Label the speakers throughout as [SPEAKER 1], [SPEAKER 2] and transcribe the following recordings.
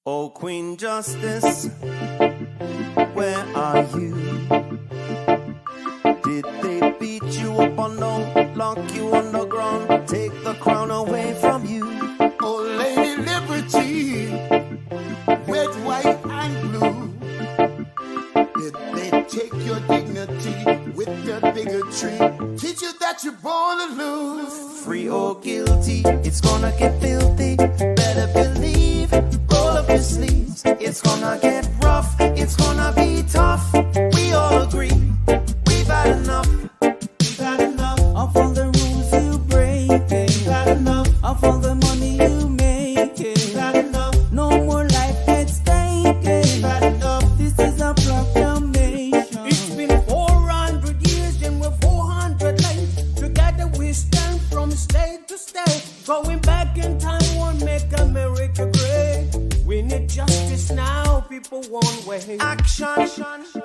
[SPEAKER 1] Oh, Queen Justice, where are you? Did they beat you up or no? Lock you on the ground, take the crown away from you?
[SPEAKER 2] Oh, Lady Liberty, red, white, and blue. Did they take your dignity with their bigotry? Teach you that you're born to lose.
[SPEAKER 1] Free or guilty, it's gonna get filthy. Better believe, roll up your sleeves. It's gonna get rough, it's gonna be tough. We all agree, we've had enough.
[SPEAKER 2] We've had enough
[SPEAKER 1] of all the rules you break.
[SPEAKER 2] We've had enough
[SPEAKER 1] of all the money you make.
[SPEAKER 2] We've had enough.
[SPEAKER 1] No more life gets taken.
[SPEAKER 2] We've had enough.
[SPEAKER 1] This is a proclamation.
[SPEAKER 2] It's been 400 years and we're 400 late. Together we stand from state to state. Going back in time won't make America great. We need justice now, people won't wait.
[SPEAKER 1] Action,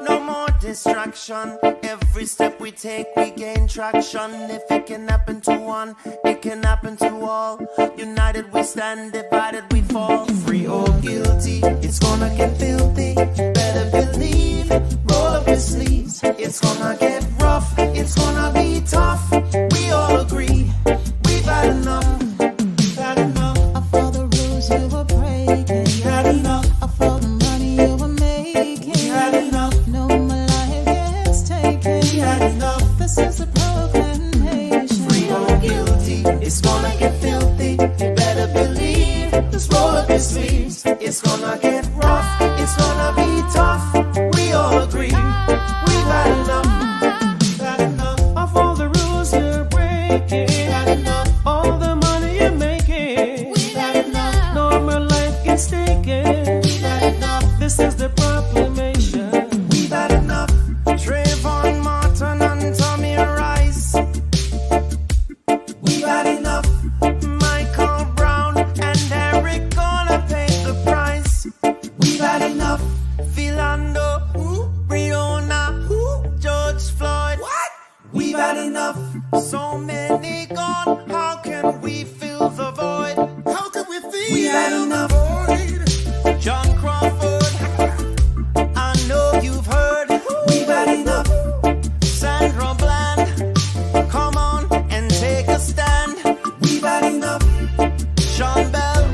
[SPEAKER 1] no more distraction. Every step we take, we gain traction. If it can happen to one, it can happen to all. United we stand, divided we fall. Free or guilty, it's gonna get filthy. Better believe, roll up your sleeves. It's gonna get rough, it's gonna be tough. We all agree, we've had enough.
[SPEAKER 2] We've had enough
[SPEAKER 1] of all the rules you were breaking.
[SPEAKER 2] We've had enough
[SPEAKER 1] of all the money you were making.
[SPEAKER 2] We've had enough.
[SPEAKER 1] No more life gets taken.
[SPEAKER 2] We've had enough.
[SPEAKER 1] This is a proclamation. Free or guilty, it's gonna get filthy. You better believe, just roll up your sleeves. It's gonna get rough, it's gonna be tough. We all agree, we've had enough.
[SPEAKER 2] We've had enough
[SPEAKER 1] of all the rules you're breaking.
[SPEAKER 2] We've had enough.
[SPEAKER 1] All the money you're making.
[SPEAKER 2] We've had enough.
[SPEAKER 1] No more life gets taken.
[SPEAKER 2] We've had enough.
[SPEAKER 1] This is the proclamation. We've had enough. Trayvon Martin and Tommy Rice. We've had enough. Michael Brown and Eric gonna pay the price. We've had enough. Philando, Breonna, George Floyd.
[SPEAKER 2] What?
[SPEAKER 1] We've had enough. So many gone. How can we fill the void?
[SPEAKER 2] How could we feel?
[SPEAKER 1] We had enough. John Crawford, I know you've heard. We've had enough. Sandra Bland, come on and take a stand. We've had enough. Sean Bell,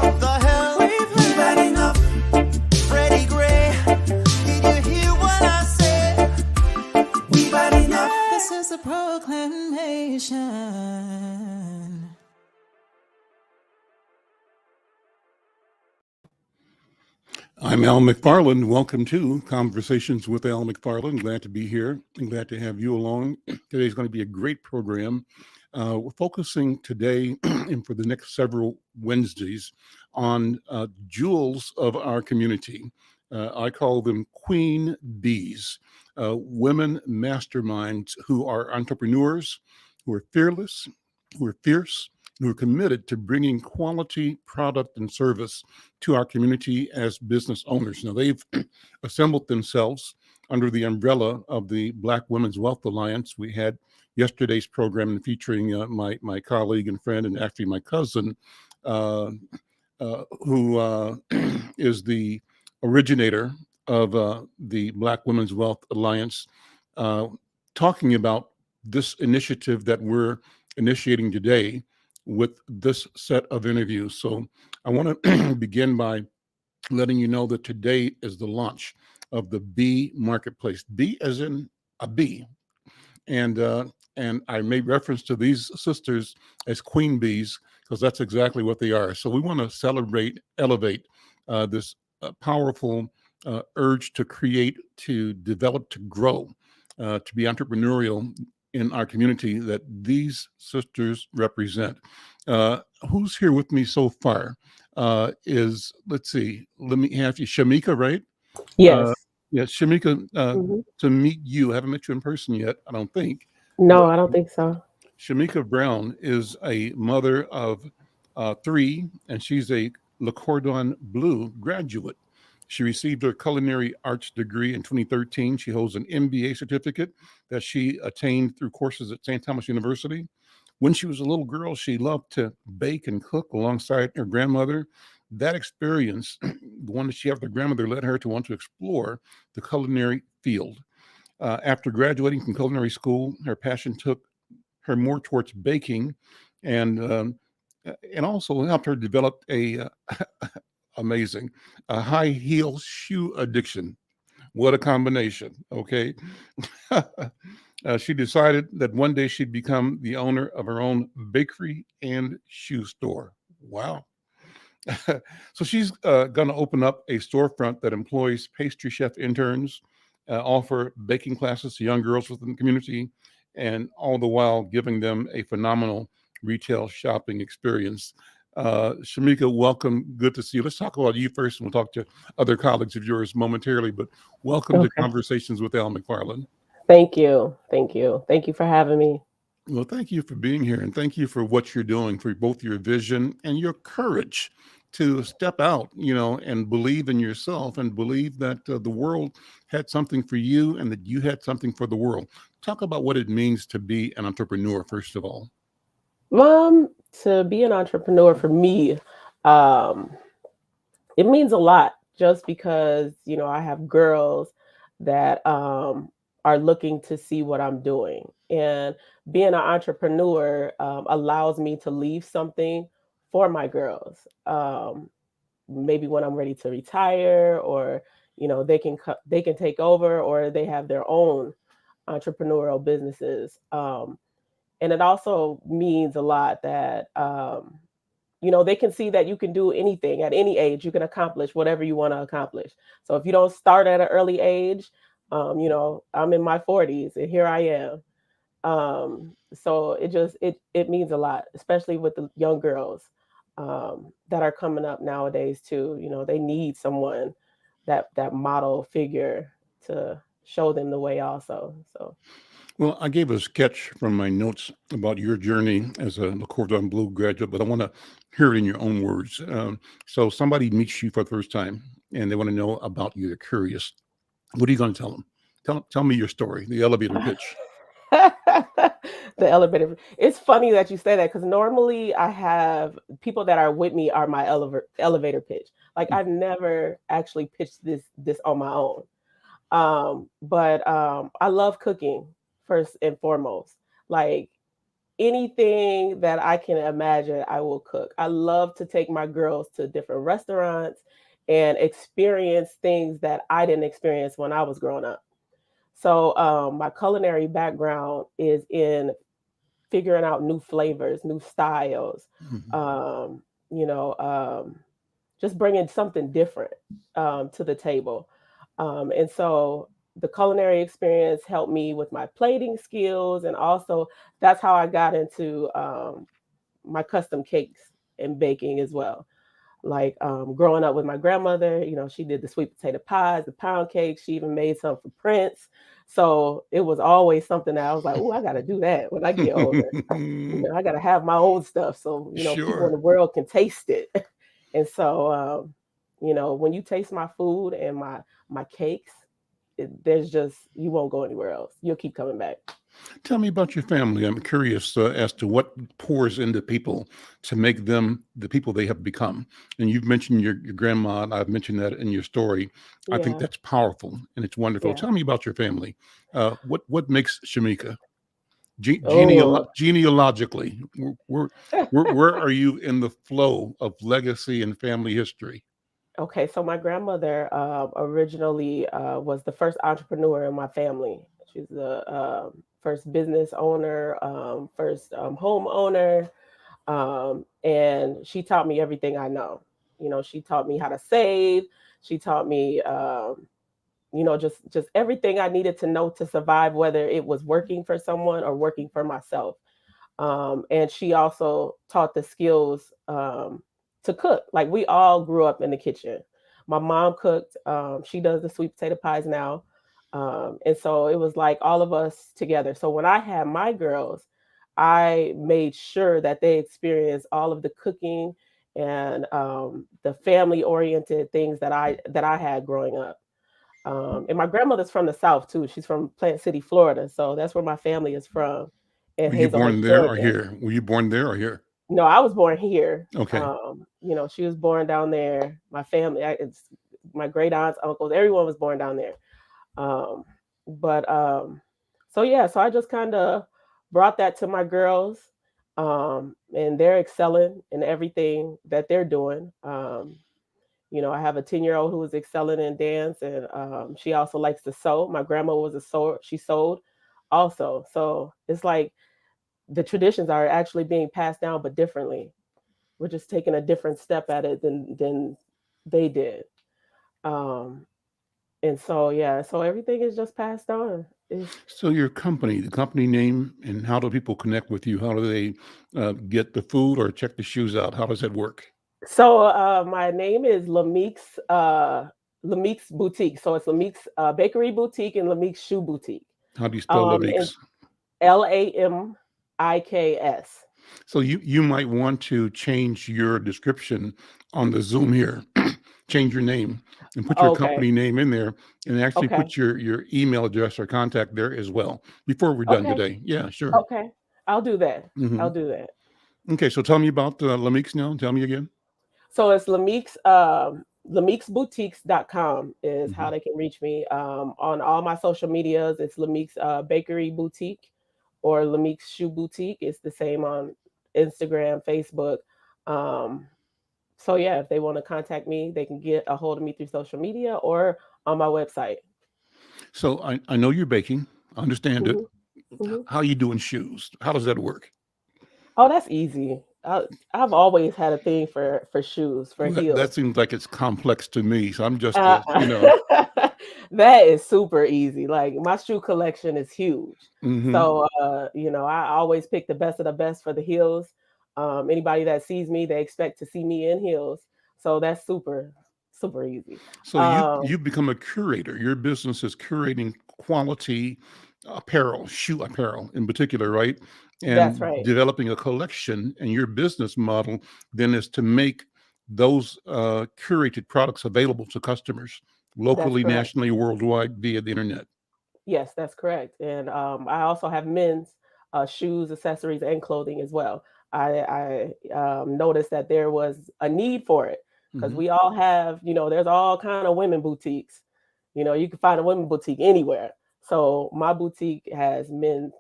[SPEAKER 1] what the hell? We've had enough. Freddie Gray, did you hear what I said? We've had enough. This is a proclamation.
[SPEAKER 3] I'm Al McFarlane. Welcome to Conversations with Al McFarlane. Glad to be here and glad to have you along. Today's going to be a great program. We're focusing today and for the next several Wednesdays on jewels of our community. I call them queen bees, women masterminds who are entrepreneurs, who are fearless, who are fierce, who are committed to bringing quality product and service to our community as business owners. Now, they've assembled themselves under the umbrella of the Black Women's Wealth Alliance. We had yesterday's program featuring my colleague and friend and actually my cousin, who is the originator of the Black Women's Wealth Alliance, talking about this initiative that we're initiating today with this set of interviews. So I want to begin by letting you know that today is the launch of the bee marketplace. Bee as in a bee. And I made reference to these sisters as queen bees because that's exactly what they are. So we want to celebrate, elevate this powerful urge to create, to develop, to grow, to be entrepreneurial in our community that these sisters represent. Who's here with me so far is, let's see, let me have you, Shamika, right?
[SPEAKER 4] Yes.
[SPEAKER 3] Yes, Shamika, to meet you. I haven't met you in person yet, I don't think.
[SPEAKER 4] No, I don't think so.
[SPEAKER 3] Shamika Brown is a mother of 3, and she's a Le Cordon Bleu graduate. She received her culinary arts degree in 2013. She holds an MBA certificate that she attained through courses at St. Thomas University. When she was a little girl, she loved to bake and cook alongside her grandmother. That experience, the one that she had with her grandmother, led her to want to explore the culinary field. After graduating from culinary school, her passion took her more towards baking, and and also helped her develop a amazing a high heel shoe addiction. What a combination! Okay, she decided that one day she'd become the owner of her own bakery and shoe store. Wow. So she's going to open up a storefront that employs pastry chef interns, offer baking classes to young girls within the community, and all the while giving them a phenomenal retail shopping experience. Shamika, welcome. Good to see you. Let's talk about you first, and we'll talk to other colleagues of yours momentarily. But welcome to
[SPEAKER 4] Okay.
[SPEAKER 3] Conversations with Al McFarlane.
[SPEAKER 4] Thank you. Thank you. Thank you for having me.
[SPEAKER 3] Well, thank you for being here, and thank you for what you're doing, for both your vision and your courage to step out, and believe in yourself and believe that the world had something for you and that you had something for the world. Talk about what it means to be an entrepreneur, first of all.
[SPEAKER 4] To be an entrepreneur for me, um, it means a lot just because, I have girls that are looking to see what I'm doing. And being an entrepreneur allows me to leave something for my girls. Maybe when I'm ready to retire, or they can take over, or they have their own entrepreneurial businesses. And it also means a lot that they can see that you can do anything at any age. You can accomplish whatever you want to accomplish. So if you don't start at an early age, I'm in my 40s and here I am. So it means a lot, especially with the young girls that are coming up nowadays too. They need someone, that model figure, to show them the way also. So
[SPEAKER 3] Well, I gave a sketch from my notes about your journey as a Le Cordon Bleu graduate, but I want to hear it in your own words. So somebody meets you for the first time and they want to know about you. They're curious. What are you going to tell them? Tell me your story, the elevator pitch.
[SPEAKER 4] the elevator. It's funny that you say that, because normally I have people that are with me are my elevator pitch. Like, I've never actually pitched this on my own. But I love cooking first and foremost. Like, anything that I can imagine, I will cook. I love to take my girls to different restaurants and experience things that I didn't experience when I was growing up. So my culinary background is in figuring out new flavors, new styles,
[SPEAKER 3] Mhm.
[SPEAKER 4] um, you know, um, just bringing something different to the table. And so the culinary experience helped me with my plating skills. And also, that's how I got into my custom cakes and baking as well. Like, growing up with my grandmother, she did the sweet potato pies, the pound cakes. She even made some for Prince. So it was always something that I was like, oh, I got to do that when I get older. I got to have my own stuff so, people in
[SPEAKER 3] Sure.
[SPEAKER 4] the world can taste it. And so, when you taste my food and my cakes, there's just, you won't go anywhere else. You'll keep coming back.
[SPEAKER 3] Tell me about your family. I'm curious as to what pours into people to make them the people they have become. And you've mentioned your grandma, and I've mentioned that in your story. I think
[SPEAKER 4] Yeah,
[SPEAKER 3] that's powerful and it's wonderful.
[SPEAKER 4] yeah.
[SPEAKER 3] Tell me about your family. What makes Shamika
[SPEAKER 4] Oh,
[SPEAKER 3] genealogically? Where are you in the flow of legacy and family history?
[SPEAKER 4] okay. So my grandmother originally was the first entrepreneur in my family. She's the first business owner, first home owner, and she taught me everything I know. She taught me how to save. She taught me, just everything I needed to know to survive, whether it was working for someone or working for myself. And she also taught the skills to cook. Like, we all grew up in the kitchen. My mom cooked. She does the sweet potato pies now. And so it was like all of us together. So when I had my girls, I made sure that they experienced all of the cooking and the family oriented things that I had growing up. And my grandmother's from the South too. She's from Plant City, Florida. So that's where my family is from. in
[SPEAKER 3] Were you
[SPEAKER 4] Hazelhurst,
[SPEAKER 3] born there or
[SPEAKER 4] Georgia.
[SPEAKER 3] here? Were you born there or here?
[SPEAKER 4] No, I was born here.
[SPEAKER 3] Okay.
[SPEAKER 4] She was born down there. My family, it's my great aunts, uncles, everyone was born down there. Um, but so yeah, so I just kind of brought that to my girls, and they're excelling in everything that they're doing. I have a 10-year-old who is excelling in dance, and she also likes to sew. My grandma was a sewer; she sewed also. So it's like the traditions are actually being passed down, but differently. We're just taking a different step at it than they did. Um, and so yeah, so everything is just passed on. It's,
[SPEAKER 3] So your company, the company name, and how do people connect with you? How do they get the food or check the shoes out? How does that work?
[SPEAKER 4] so my name is Lamik's Boutique. So it's Lamik's Bakery Boutique and Lamik's Shoe Boutique.
[SPEAKER 3] How do you spell
[SPEAKER 4] And
[SPEAKER 3] Leviques?
[SPEAKER 4] Lamiks.
[SPEAKER 3] So you might want to change your description on the Zoom here. Change your name and put your
[SPEAKER 4] Okay.
[SPEAKER 3] company name in there, and actually
[SPEAKER 4] Okay.
[SPEAKER 3] put your email address or contact there as well before we're done
[SPEAKER 4] Okay.
[SPEAKER 3] today. Yeah, sure.
[SPEAKER 4] Okay. I'll do that.
[SPEAKER 3] Hmm.
[SPEAKER 4] I'll do that.
[SPEAKER 3] Okay, so tell me about Lamix now. Tell me again.
[SPEAKER 4] So it's Lamiksboutiques.com is how
[SPEAKER 3] Hmm.
[SPEAKER 4] they can reach me. On all my social medias, it's Lamik's Bakery Boutique or Lamik's Shoe Boutique. It's the same on Instagram, Facebook. Um, so yeah, if they want to contact me, they can get a hold of me through social media or on my website.
[SPEAKER 3] So I know you're baking. I understand it.
[SPEAKER 4] Hmm. Hmm.
[SPEAKER 3] How you doing shoes? How does that work?
[SPEAKER 4] Oh, that's easy. I've always had a thing for shoes, for
[SPEAKER 3] Well, that
[SPEAKER 4] heels.
[SPEAKER 3] seems like it's complex to me. So I'm just,
[SPEAKER 4] Uh,
[SPEAKER 3] you know.
[SPEAKER 4] that is super easy. Like my shoe collection is huge.
[SPEAKER 3] Hmm.
[SPEAKER 4] So I always pick the best of the best for the heels. Anybody that sees me, they expect to see me in heels. So that's super, super easy.
[SPEAKER 3] So
[SPEAKER 4] Um,
[SPEAKER 3] you've become a curator. Your business is curating quality apparel, shoe apparel in particular, right?
[SPEAKER 4] that's
[SPEAKER 3] And
[SPEAKER 4] right.
[SPEAKER 3] developing a collection. And your business model then is to make those curated products available to customers
[SPEAKER 4] That's
[SPEAKER 3] locally,
[SPEAKER 4] correct.
[SPEAKER 3] nationally, worldwide via the internet.
[SPEAKER 4] Yes, that's correct. And I also have men's shoes, accessories, and clothing as well. I noticed that there was a need for it because
[SPEAKER 3] Hmm.
[SPEAKER 4] we all have, there's all kind of women boutiques. You can find a women boutique anywhere. So my boutique has men's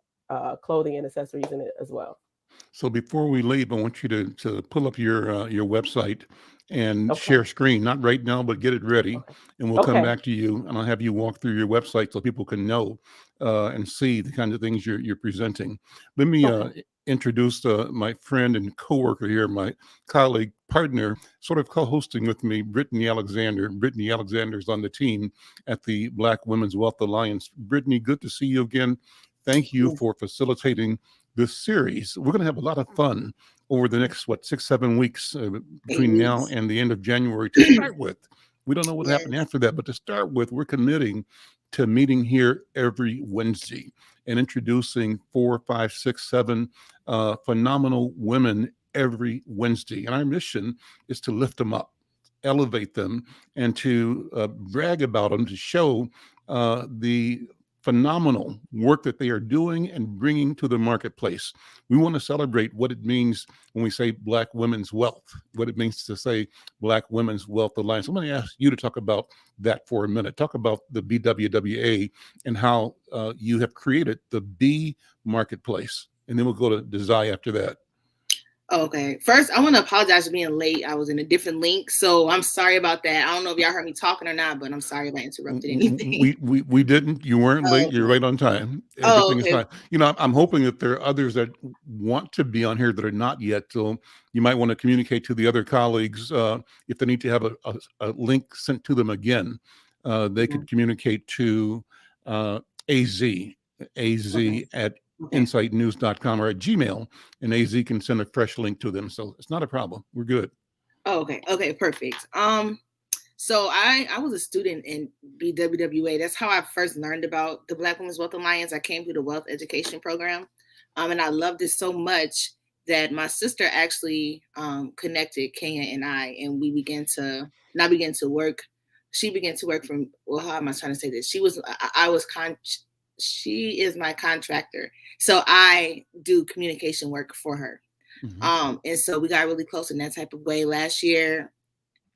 [SPEAKER 4] clothing and accessories in it as well.
[SPEAKER 3] So before we leave, I want you to pull up your website and
[SPEAKER 4] Okay.
[SPEAKER 3] share screen. Not right now, but get it ready,
[SPEAKER 4] Okay.
[SPEAKER 3] and we'll come
[SPEAKER 4] Okay.
[SPEAKER 3] back to you, and I'll have you walk through your website so people can know and see the kind of things you're presenting. Let me
[SPEAKER 4] Okay.
[SPEAKER 3] introduce my friend and coworker here, my colleague, partner, sort of co-hosting with me, Brittany Alexander. Brittany Alexander is on the team at the Black Women's Wealth Alliance. Brittany, good to see you again. Thank you for facilitating this series. We're going to have a lot of fun over the next, 6, 7 weeks between now
[SPEAKER 5] 8 weeks.
[SPEAKER 3] and the end of January to start with. We don't know what happened
[SPEAKER 5] Yes.
[SPEAKER 3] after that, but to start with, we're committing to meeting here every Wednesday and introducing 4, 5, 6, 7 phenomenal women every Wednesday. And our mission is to lift them up, elevate them, and to brag about them, to show the phenomenal work that they are doing and bringing to the marketplace. We want to celebrate what it means when we say Black women's wealth, what it means to say Black Women's Wealth Alliance. I'm going to ask you to talk about that for a minute. Talk about the BWWA and how you have created the B marketplace. And then we'll go to Desai after that.
[SPEAKER 5] Okay. First, I want to apologize for being late. I was in a different link, so I'm sorry about that. I don't know if y'all heard me talking or not, but I'm sorry if I interrupted anything.
[SPEAKER 3] We didn't. You weren't late. You're
[SPEAKER 5] Okay.
[SPEAKER 3] right on time.
[SPEAKER 5] Oh,
[SPEAKER 3] Everything is
[SPEAKER 5] okay.
[SPEAKER 3] fine. I'm hoping that there are others that want to be on here that are not yet. So you might want to communicate to the other colleagues if they need to have a link sent to them again. They
[SPEAKER 5] Mhm.
[SPEAKER 3] could communicate to AZ, AZ
[SPEAKER 5] Okay.
[SPEAKER 3] at
[SPEAKER 5] Okay.
[SPEAKER 3] insightnews.com or at Gmail, and AZ can send a fresh link to them. So it's not a problem. We're good.
[SPEAKER 5] Oh, okay. Okay. Perfect. So I was a student in BWWA. That's how I first learned about the Black Women's Wealth Alliance. I came through the Wealth Education Program, and I loved it so much that my sister actually connected Kenya and and we began to, and I began to work. She began to work from, well, how am I trying to say this? I was she is my contractor. So I do communication work for her. And so we got really close in that type of way. Last year,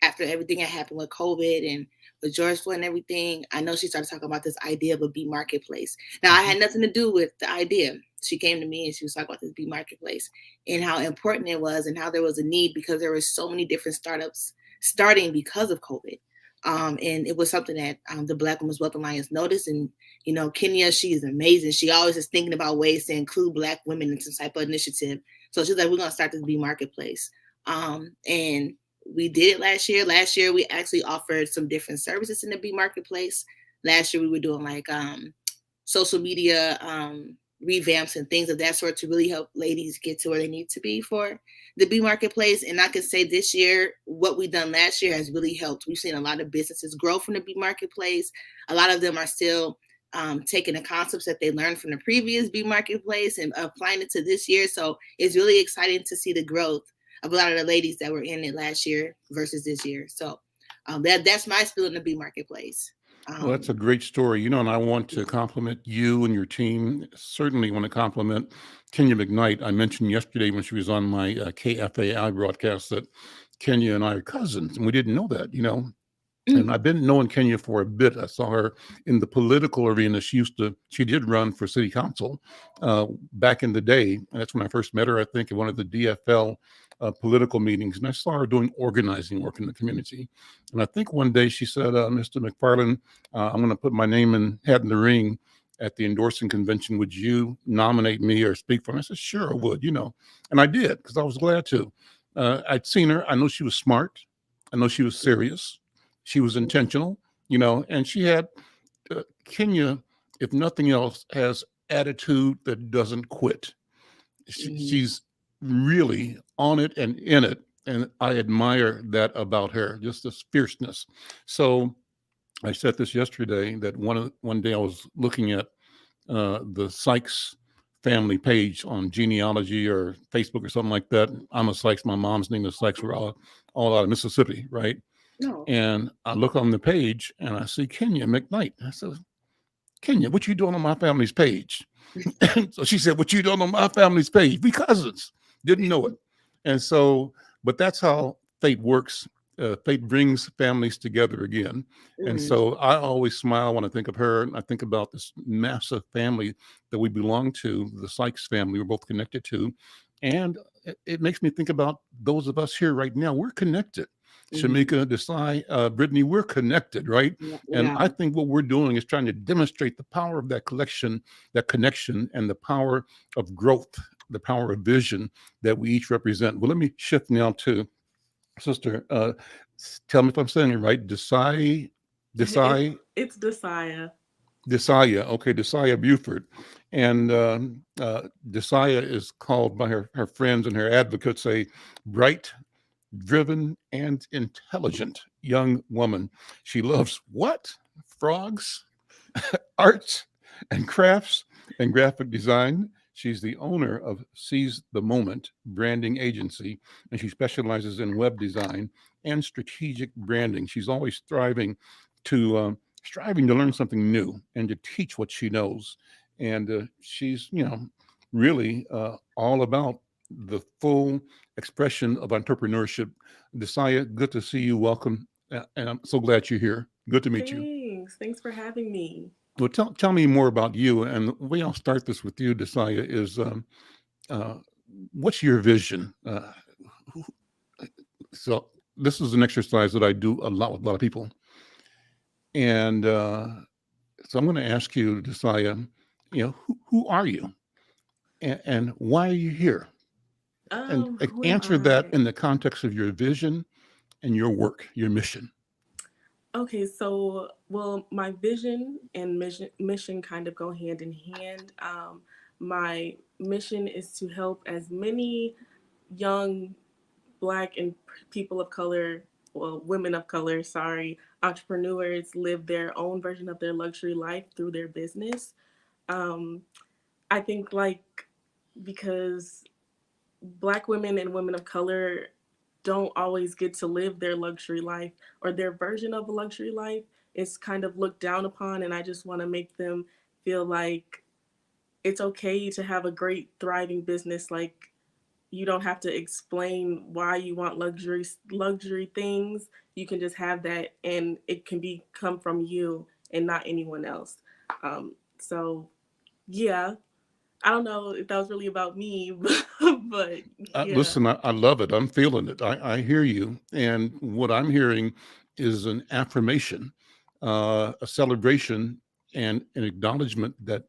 [SPEAKER 5] after everything that happened with COVID and with George Floyd and everything, I know she started talking about this idea of a bee marketplace. Now, I had nothing to do with the idea. She came to me and she was talking about this bee marketplace and how important it was and how there was a need because there were so many different startups starting because of COVID. And it was something that the Black Women's Wealth Alliance noticed. And, you know, Kenya, she is amazing. She always is thinking about ways to include Black women in some type of initiative. So she's like, we're going to start this bee marketplace. And we did it last year. Last year, we actually offered some different services in the bee marketplace. Last year, we were doing like social media revamps and things of that sort to really help ladies get to where they need to be for the bee marketplace. And I can say this year, what we've done last year has really helped. We've seen a lot of businesses grow from the bee marketplace. A lot of them are still taking the concepts that they learned from the previous bee marketplace and applying it to this year. So it's really exciting to see the growth of a lot of the ladies that were in it last year versus this year. So that's my spill in the bee marketplace.
[SPEAKER 3] Well, that's a great story. You know, and I want to compliment you and your team. Certainly want to compliment Kenya McKnight. I mentioned yesterday when she was on my KFAI broadcast that Kenya and I are cousins, and we didn't know that, you know. And I've been knowing Kenya for a bit. I saw her in the political arena. She did run for city council back in the day. And that's when I first met her, I think, at one of the DFL political meetings. And I saw her doing organizing work in the community. And I think one day she said, Mr. McFarlane, I'm going to put my name and hat in the ring at the endorsing convention. Would you nominate me or speak for me? I said, sure, I would, you know. And I did because I was glad to. I'd seen her. I know she was smart. I know she was serious. She was intentional, you know, and she had Kenya, if nothing else, has attitude that doesn't quit. She's really on it and in it. And I admire that about her, just this fierceness. So I said this yesterday that one day I was looking at the Sykes family page on genealogy or Facebook or something like that. I'm a Sykes. My mom's name is Sykes. We're all out of Mississippi, right?
[SPEAKER 5] No.
[SPEAKER 3] And I look on the page and I see Kenya McKnight. I said, Kenya, what you doing on my family's page? So she said, what you doing on my family's page? We cousins. Didn't know it. And so, but that's how fate works. Fate brings families together again. And so I always smile when I think of her. I think about this massive family that we belong to, the Sykes family we're both connected to. And it makes me think about those of us here right now. We're connected. Shamika, Desai, Brittany, we're connected, right?
[SPEAKER 5] Yeah.
[SPEAKER 3] And I think what we're doing is trying to demonstrate the power of that connection, and the power of growth, the power of vision that we each represent. Well, let me shift now to Sister. Tell me if I'm saying it right. Desai.
[SPEAKER 4] It's Desaya.
[SPEAKER 3] Desaya. Okay, Desaya Buford. And Desaya is called by her friends and her advocates a bright, driven, and intelligent young woman. She loves what? Frogs, arts and crafts, and graphic design. She's the owner of Seize the Moment branding agency, and she specializes in web design and strategic branding. She's always striving to learn something new and to teach what she knows. And she's, you know, really all about the full expression of entrepreneurship. Desaya, good to see you. Welcome. And I'm so glad you're here. Good to meet you.
[SPEAKER 4] Thanks for having me.
[SPEAKER 3] Well, tell me more about you. And the way I'll start this with you, Desaya, is what's your vision? So this is an exercise that I do a lot with a lot of people. And so I'm going to ask you, Desaya, you know, who are you? And why are you here? And answer that in the context of your vision and your work, your mission.
[SPEAKER 4] Okay, so, well, my vision and mission kind of go hand in hand. My mission is to help as many young Black and people of color, well, women of color, entrepreneurs live their own version of their luxury life through their business. I think, because Black women and women of color don't always get to live their luxury life or their version of a luxury life. It's kind of looked down upon, and I just want to make them
[SPEAKER 6] feel like it's okay to have a great thriving business. Like, you don't have to explain why you want luxury things. You can just have that, and it can be come from you and not anyone else. So yeah, I don't know if that was really about me, but yeah.
[SPEAKER 3] Listen, I love it. I'm feeling it. I hear you. And what I'm hearing is an affirmation, a celebration, and an acknowledgement that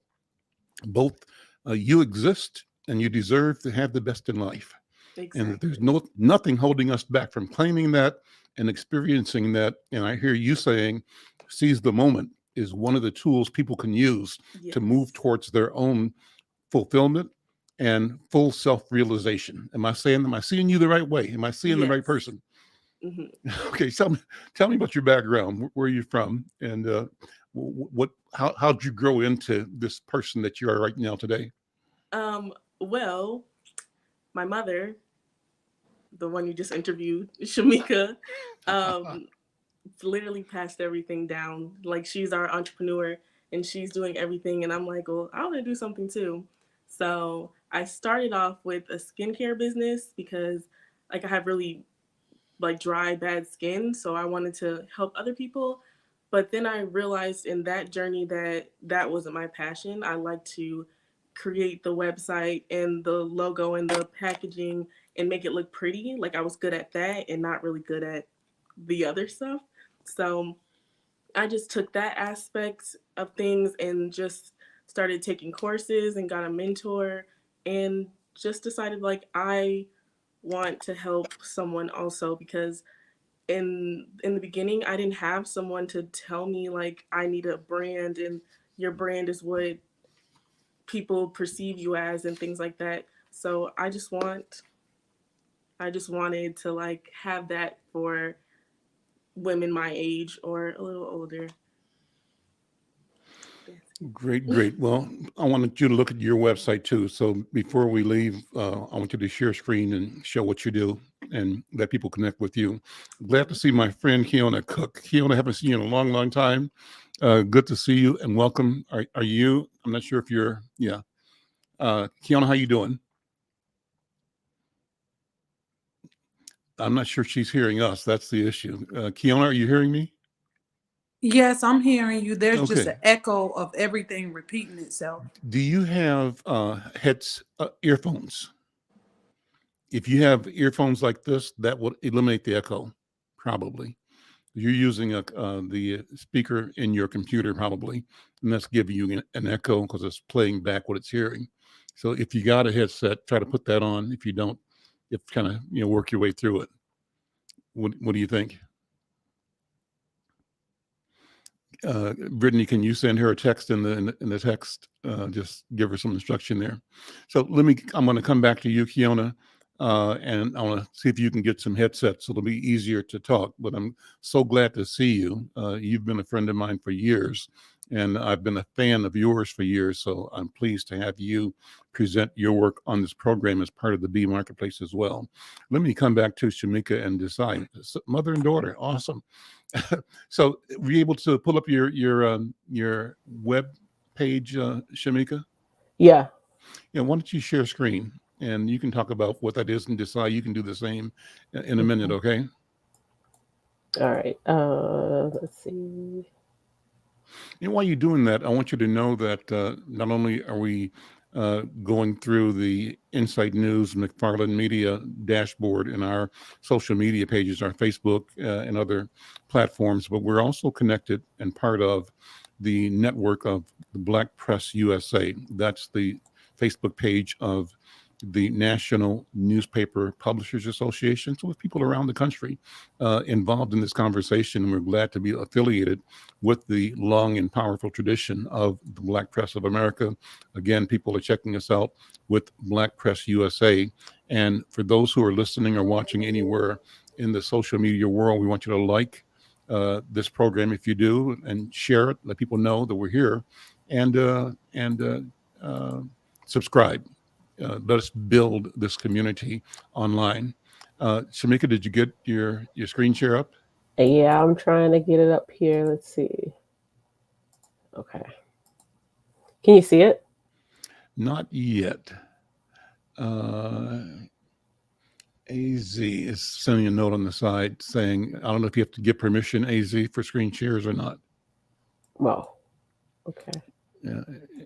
[SPEAKER 3] both you exist and you deserve to have the best in life. And that there's
[SPEAKER 6] Exactly.
[SPEAKER 3] nothing holding us back from claiming that and experiencing that. And I hear you saying, seize the moment is one of the tools people can use
[SPEAKER 6] Yes.
[SPEAKER 3] to move towards their own fulfillment and full self-realization. Am I seeing you the right way? Am I seeing the right
[SPEAKER 6] Yes.
[SPEAKER 3] person?
[SPEAKER 6] Hmm.
[SPEAKER 3] Okay, tell me about your background. Where are you from, and how'd you grow into this person that you are right now today?
[SPEAKER 6] Well, my mother, the one you just interviewed, Shamika, um, literally passed everything down. Like, she's our entrepreneur and she's doing everything. And I'm like, well, I want to do something too. So I started off with a skincare business because, like, I have really like dry, bad skin. So I wanted to help other people. But then I realized in that journey that that wasn't my passion. I like to create the website and the logo and the packaging and make it look pretty. Like, I was good at that and not really good at the other stuff. So I just took that aspect of things and just started taking courses and got a mentor and just decided, like, I want to help someone also, because in the beginning I didn't have someone to tell me, like, I need a brand and your brand is what people perceive you as and things like that. So I just wanted to, like, have that for women my age or a little older.
[SPEAKER 3] Great, great. Well, I wanted you to look at your website too. So before we leave, I want you to share screen and show what you do and let people connect with you. Glad to see my friend Keona Cook. Keona, haven't seen you in a long, long time. Good to see you and welcome. Are you? I'm not sure if you're. Yeah, Keona, how you doing? I'm not sure she's hearing us. That's the issue. Keona, are you hearing me?
[SPEAKER 7] Yes, I'm hearing you. There's just an
[SPEAKER 3] Okay.
[SPEAKER 7] echo of everything repeating itself.
[SPEAKER 3] Do you have earphones? If you have earphones like this, that would eliminate the echo, probably. You're using the speaker in your computer, probably, and that's giving you an echo because it's playing back what it's hearing. So if you got a headset, try to put that on. If you don't, you have to kind of work your way through it. What do you think? Brittany, can you send her a text in the text? Just give her some instruction there. So I'm going to come back to you, Keona, and I want to see if you can get some headsets so it'll be easier to talk. But I'm so glad to see you. You've been a friend of mine for years, and I've been a fan of yours for years. So I'm pleased to have you present your work on this program as part of the B Marketplace as well. Let me come back to Shamika and decide. Mother and daughter, awesome. So were you able to pull up your web page, Shamika?
[SPEAKER 4] Yeah.
[SPEAKER 3] Yeah, why don't you share screen and you can talk about what that is and decide. You can do the same in a minute, okay?
[SPEAKER 4] All right. Let's see.
[SPEAKER 3] While you're doing that, I want you to know that not only are we going through the Insight News McFarlane Media dashboard in our social media pages, our Facebook and other platforms, but we're also connected and part of the network of the Black Press USA. That's the Facebook page of the National Newspaper Publishers Association. So with people around the country involved in this conversation, we're glad to be affiliated with the long and powerful tradition of the Black Press of America. Again, people are checking us out with Black Press USA. And for those who are listening or watching anywhere in the social media world, we want you to like this program if you do, and share it. Let people know that we're here, and subscribe. Let us build this community online. Shamika, did you get your screen share up?
[SPEAKER 4] Yeah, I'm trying to get it up here. Let's see. Okay. Can you see it?
[SPEAKER 3] Not yet. Uh, AZ is sending a note on the side saying, I don't know if you have to get permission, AZ, for screen shares or not.
[SPEAKER 4] Well, okay.
[SPEAKER 3] Yeah,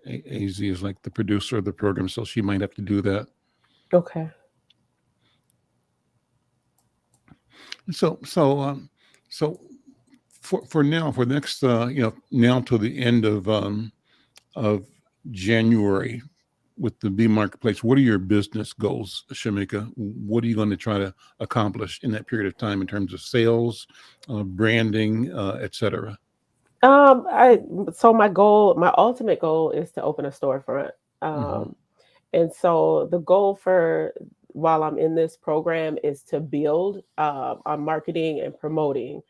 [SPEAKER 3] AZ is like the producer of the program, so she might have to do that.
[SPEAKER 4] Okay.
[SPEAKER 3] So for now, for the next, now to the end of January with the B Marketplace, what are your business goals, Shamika? What are you going to try to accomplish in that period of time in terms of sales, branding, et cetera?
[SPEAKER 4] So my ultimate goal is to open a storefront.
[SPEAKER 3] Mhm.
[SPEAKER 4] And so the goal for while I'm in this program is to build on marketing and promoting.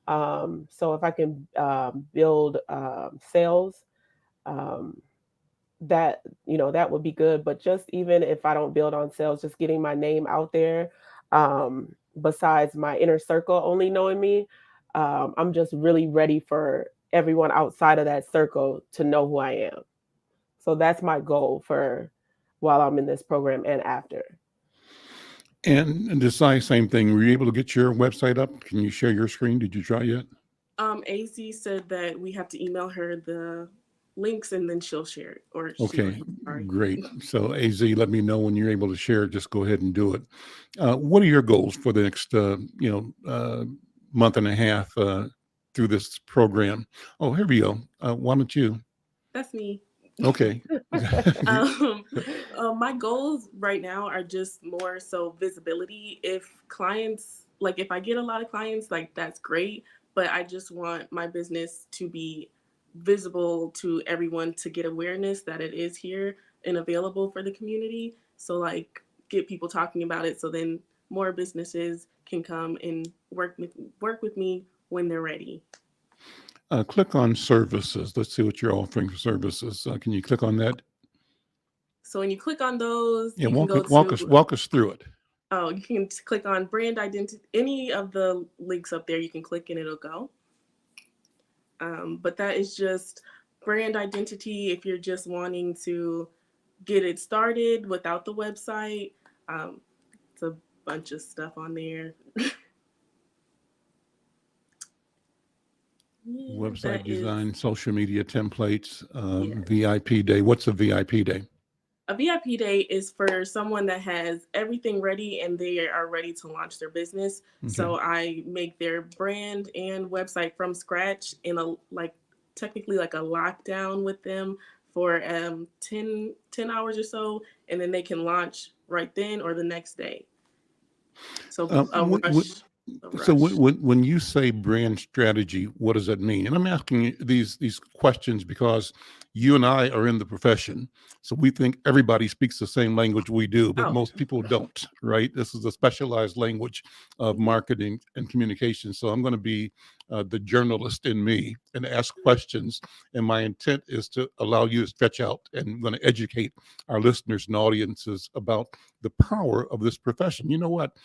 [SPEAKER 4] So if I can build sales, um, that that would be good. But just even if I don't build on sales, just getting my name out there, besides my inner circle only knowing me, I'm just really ready for everyone outside of that circle to know who I am. So that's my goal for while I'm in this program and after.
[SPEAKER 3] And Desai, same thing. Were you able to get your website up? Can you share your screen? Did you try yet?
[SPEAKER 6] AZ said that we have to email her the links and then she'll share it. Or she
[SPEAKER 3] Okay,
[SPEAKER 6] will. Sorry.
[SPEAKER 3] great. So AZ, let me know when you're able to share it. Just go ahead and do it. What are your goals for the next, month and a half through this program? Oh, here we go. Why don't you?
[SPEAKER 6] That's me.
[SPEAKER 3] Okay.
[SPEAKER 6] um, my goals right now are just more so visibility. If clients, like if I get a lot of clients, like that's great, but I just want my business to be visible to everyone to get awareness that it is here and available for the community. So like get people talking about it so then more businesses can come and work with me when they're ready.
[SPEAKER 3] Click on services. Let's see what you're offering for services. Can you click on that?
[SPEAKER 6] So when you click on those,
[SPEAKER 3] Yeah,
[SPEAKER 6] you can go
[SPEAKER 3] walk us through it.
[SPEAKER 6] Oh, you can click on brand identity. Any of the links up there, you can click and it'll go. But that is just brand identity if you're just wanting to get it started without the website. It's a bunch of stuff on there. Yeah,
[SPEAKER 3] Website
[SPEAKER 6] that is,
[SPEAKER 3] design, social media templates,
[SPEAKER 6] yeah.
[SPEAKER 3] VIP day. What's a VIP day?
[SPEAKER 6] A VIP day is for someone that has everything ready and they are ready to launch their business.
[SPEAKER 3] Okay.
[SPEAKER 6] So I make their brand and website from scratch in a technically like a lockdown with them for 10 hours or so, and then they can launch right then or the next day. So a rush.
[SPEAKER 3] So when you say brand strategy, what does that mean? And I'm asking you these questions because you and I are in the profession, so we think everybody speaks the same language we do, but most people don't, right? This is a specialized language of marketing and communication. So I'm going to be the journalist in me and ask questions, and my intent is to allow you to stretch out, and I'm going to educate our listeners and audiences about the power of this profession. You know what?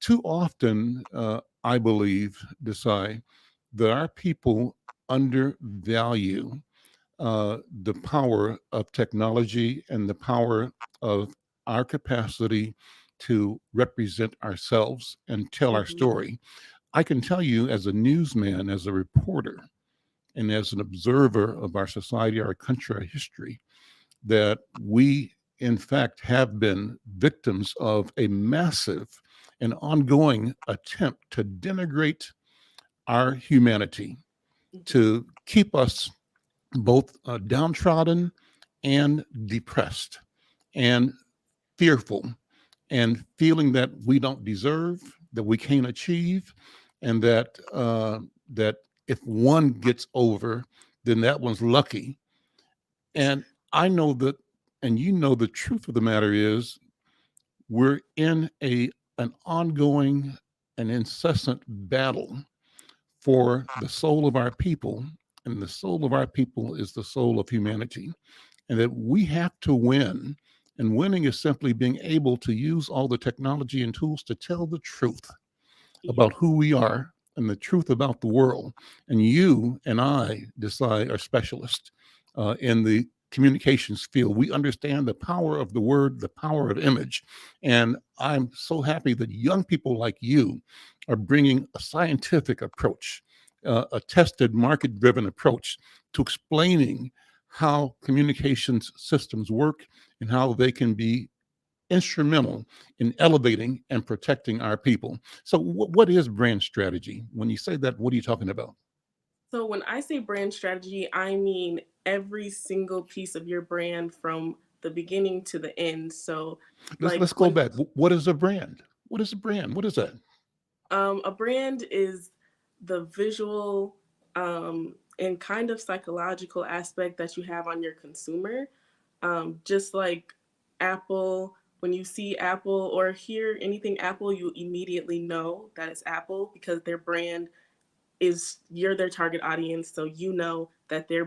[SPEAKER 3] Too often, I believe, Desai, that our people undervalue the power of technology and the power of our capacity to represent ourselves and tell our story. I can tell you, as a newsman, as a reporter, and as an observer of our society, our country, our history, that we, in fact, have been victims of a massive and ongoing attempt to denigrate our humanity, to keep us both downtrodden and depressed and fearful and feeling that we don't deserve, that we can't achieve, and that if one gets over, then that one's lucky. And I know that, and you know, the truth of the matter is, we're in an ongoing and incessant battle for the soul of our people, and the soul of our people is the soul of humanity, and that we have to win. And winning is simply being able to use all the technology and tools to tell the truth about who we are and the truth about the world. And you and I decide are specialists. in the communications field. We understand the power of the word, the power of image. And I'm so happy that young people like you are bringing a scientific approach, a tested, market driven approach to explaining how communications systems work and how they can be instrumental in elevating and protecting our people. So, what is brand strategy? When you say that, what are you talking about?
[SPEAKER 6] So when I say brand strategy, I mean every single piece of your brand from the beginning to the end. So like
[SPEAKER 3] Let's go
[SPEAKER 6] when
[SPEAKER 3] back. What is a brand? What is a brand? What is that?
[SPEAKER 6] a brand is the visual and kind of psychological aspect that you have on your consumer. Just like Apple, when you see Apple or hear anything Apple, you immediately know that it's Apple because their brand is you're their target audience, so you know that their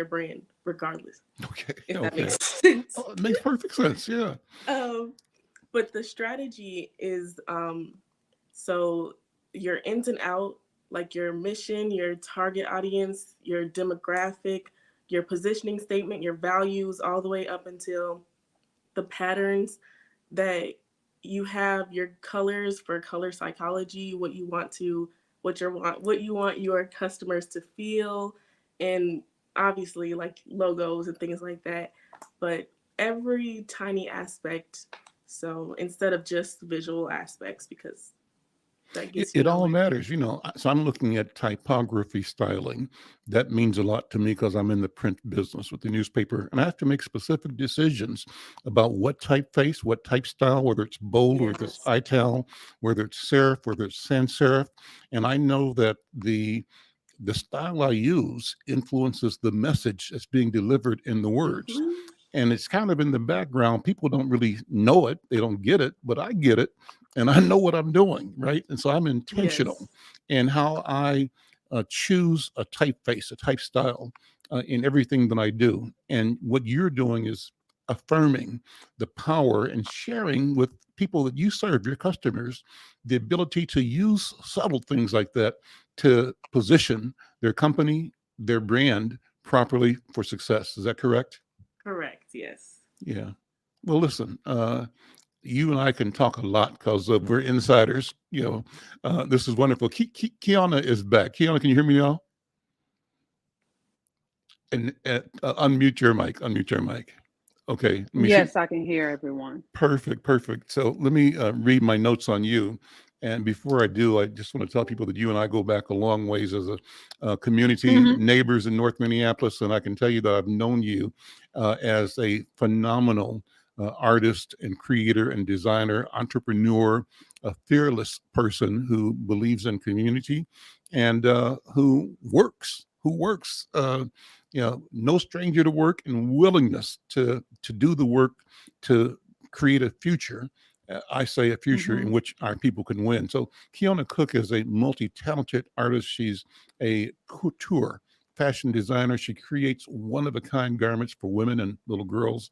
[SPEAKER 6] brand regardless.
[SPEAKER 3] Okay.
[SPEAKER 6] If that
[SPEAKER 3] Okay.
[SPEAKER 6] makes sense.
[SPEAKER 3] Oh, it makes perfect sense. Yeah.
[SPEAKER 6] um, but the strategy is so your ins and out, like your mission, your target audience, your demographic, your positioning statement, your values, all the way up until the patterns that you have, your colors for color psychology, what you want your customers to feel, and obviously like logos and things like that. But every tiny aspect, so instead of just visual aspects, because that
[SPEAKER 3] It,
[SPEAKER 6] gets you
[SPEAKER 3] it all
[SPEAKER 6] nowhere.
[SPEAKER 3] matters, So I'm looking at typography styling. That means a lot to me because I'm in the print business with the newspaper, and I have to make specific decisions about what typeface, what type style, whether it's bold, whether it's
[SPEAKER 6] Yes.
[SPEAKER 3] ital, whether it's serif, whether it's sans serif. And I know that the style I use influences the message that's being delivered in the words.
[SPEAKER 6] Hmm.
[SPEAKER 3] And it's kind of in the background. People don't really know it, they don't get it, but I get it. And I know what I'm doing, right? And so I'm intentional
[SPEAKER 6] Yes.
[SPEAKER 3] in how I choose a typeface, a type style in everything that I do. And what you're doing is affirming the power and sharing with people that you serve, your customers, the ability to use subtle things like that to position their company, their brand properly for success. Is that correct?
[SPEAKER 6] Correct. Yes.
[SPEAKER 3] Yeah. Well, listen, you and I can talk a lot because we're insiders. This is wonderful. Kiana is back. Kiana, can you hear me now? And unmute your mic. Unmute your mic. Okay. Let me see.
[SPEAKER 8] Yes, I can hear everyone.
[SPEAKER 3] Perfect, perfect. So let me read my notes on you. And before I do, I just want to tell people that you and I go back a long ways as a community
[SPEAKER 8] Hmm.
[SPEAKER 3] neighbors in North Minneapolis. And I can tell you that I've known you as a phenomenal artist and creator and designer, entrepreneur, a fearless person who believes in community and who works, no stranger to work and willingness to do the work to create a future. I say a future in
[SPEAKER 8] Hmm.
[SPEAKER 3] which our people can win. So Kiana Cook is a multi-talented artist. She's a couture fashion designer. She creates one-of-a-kind garments for women and little girls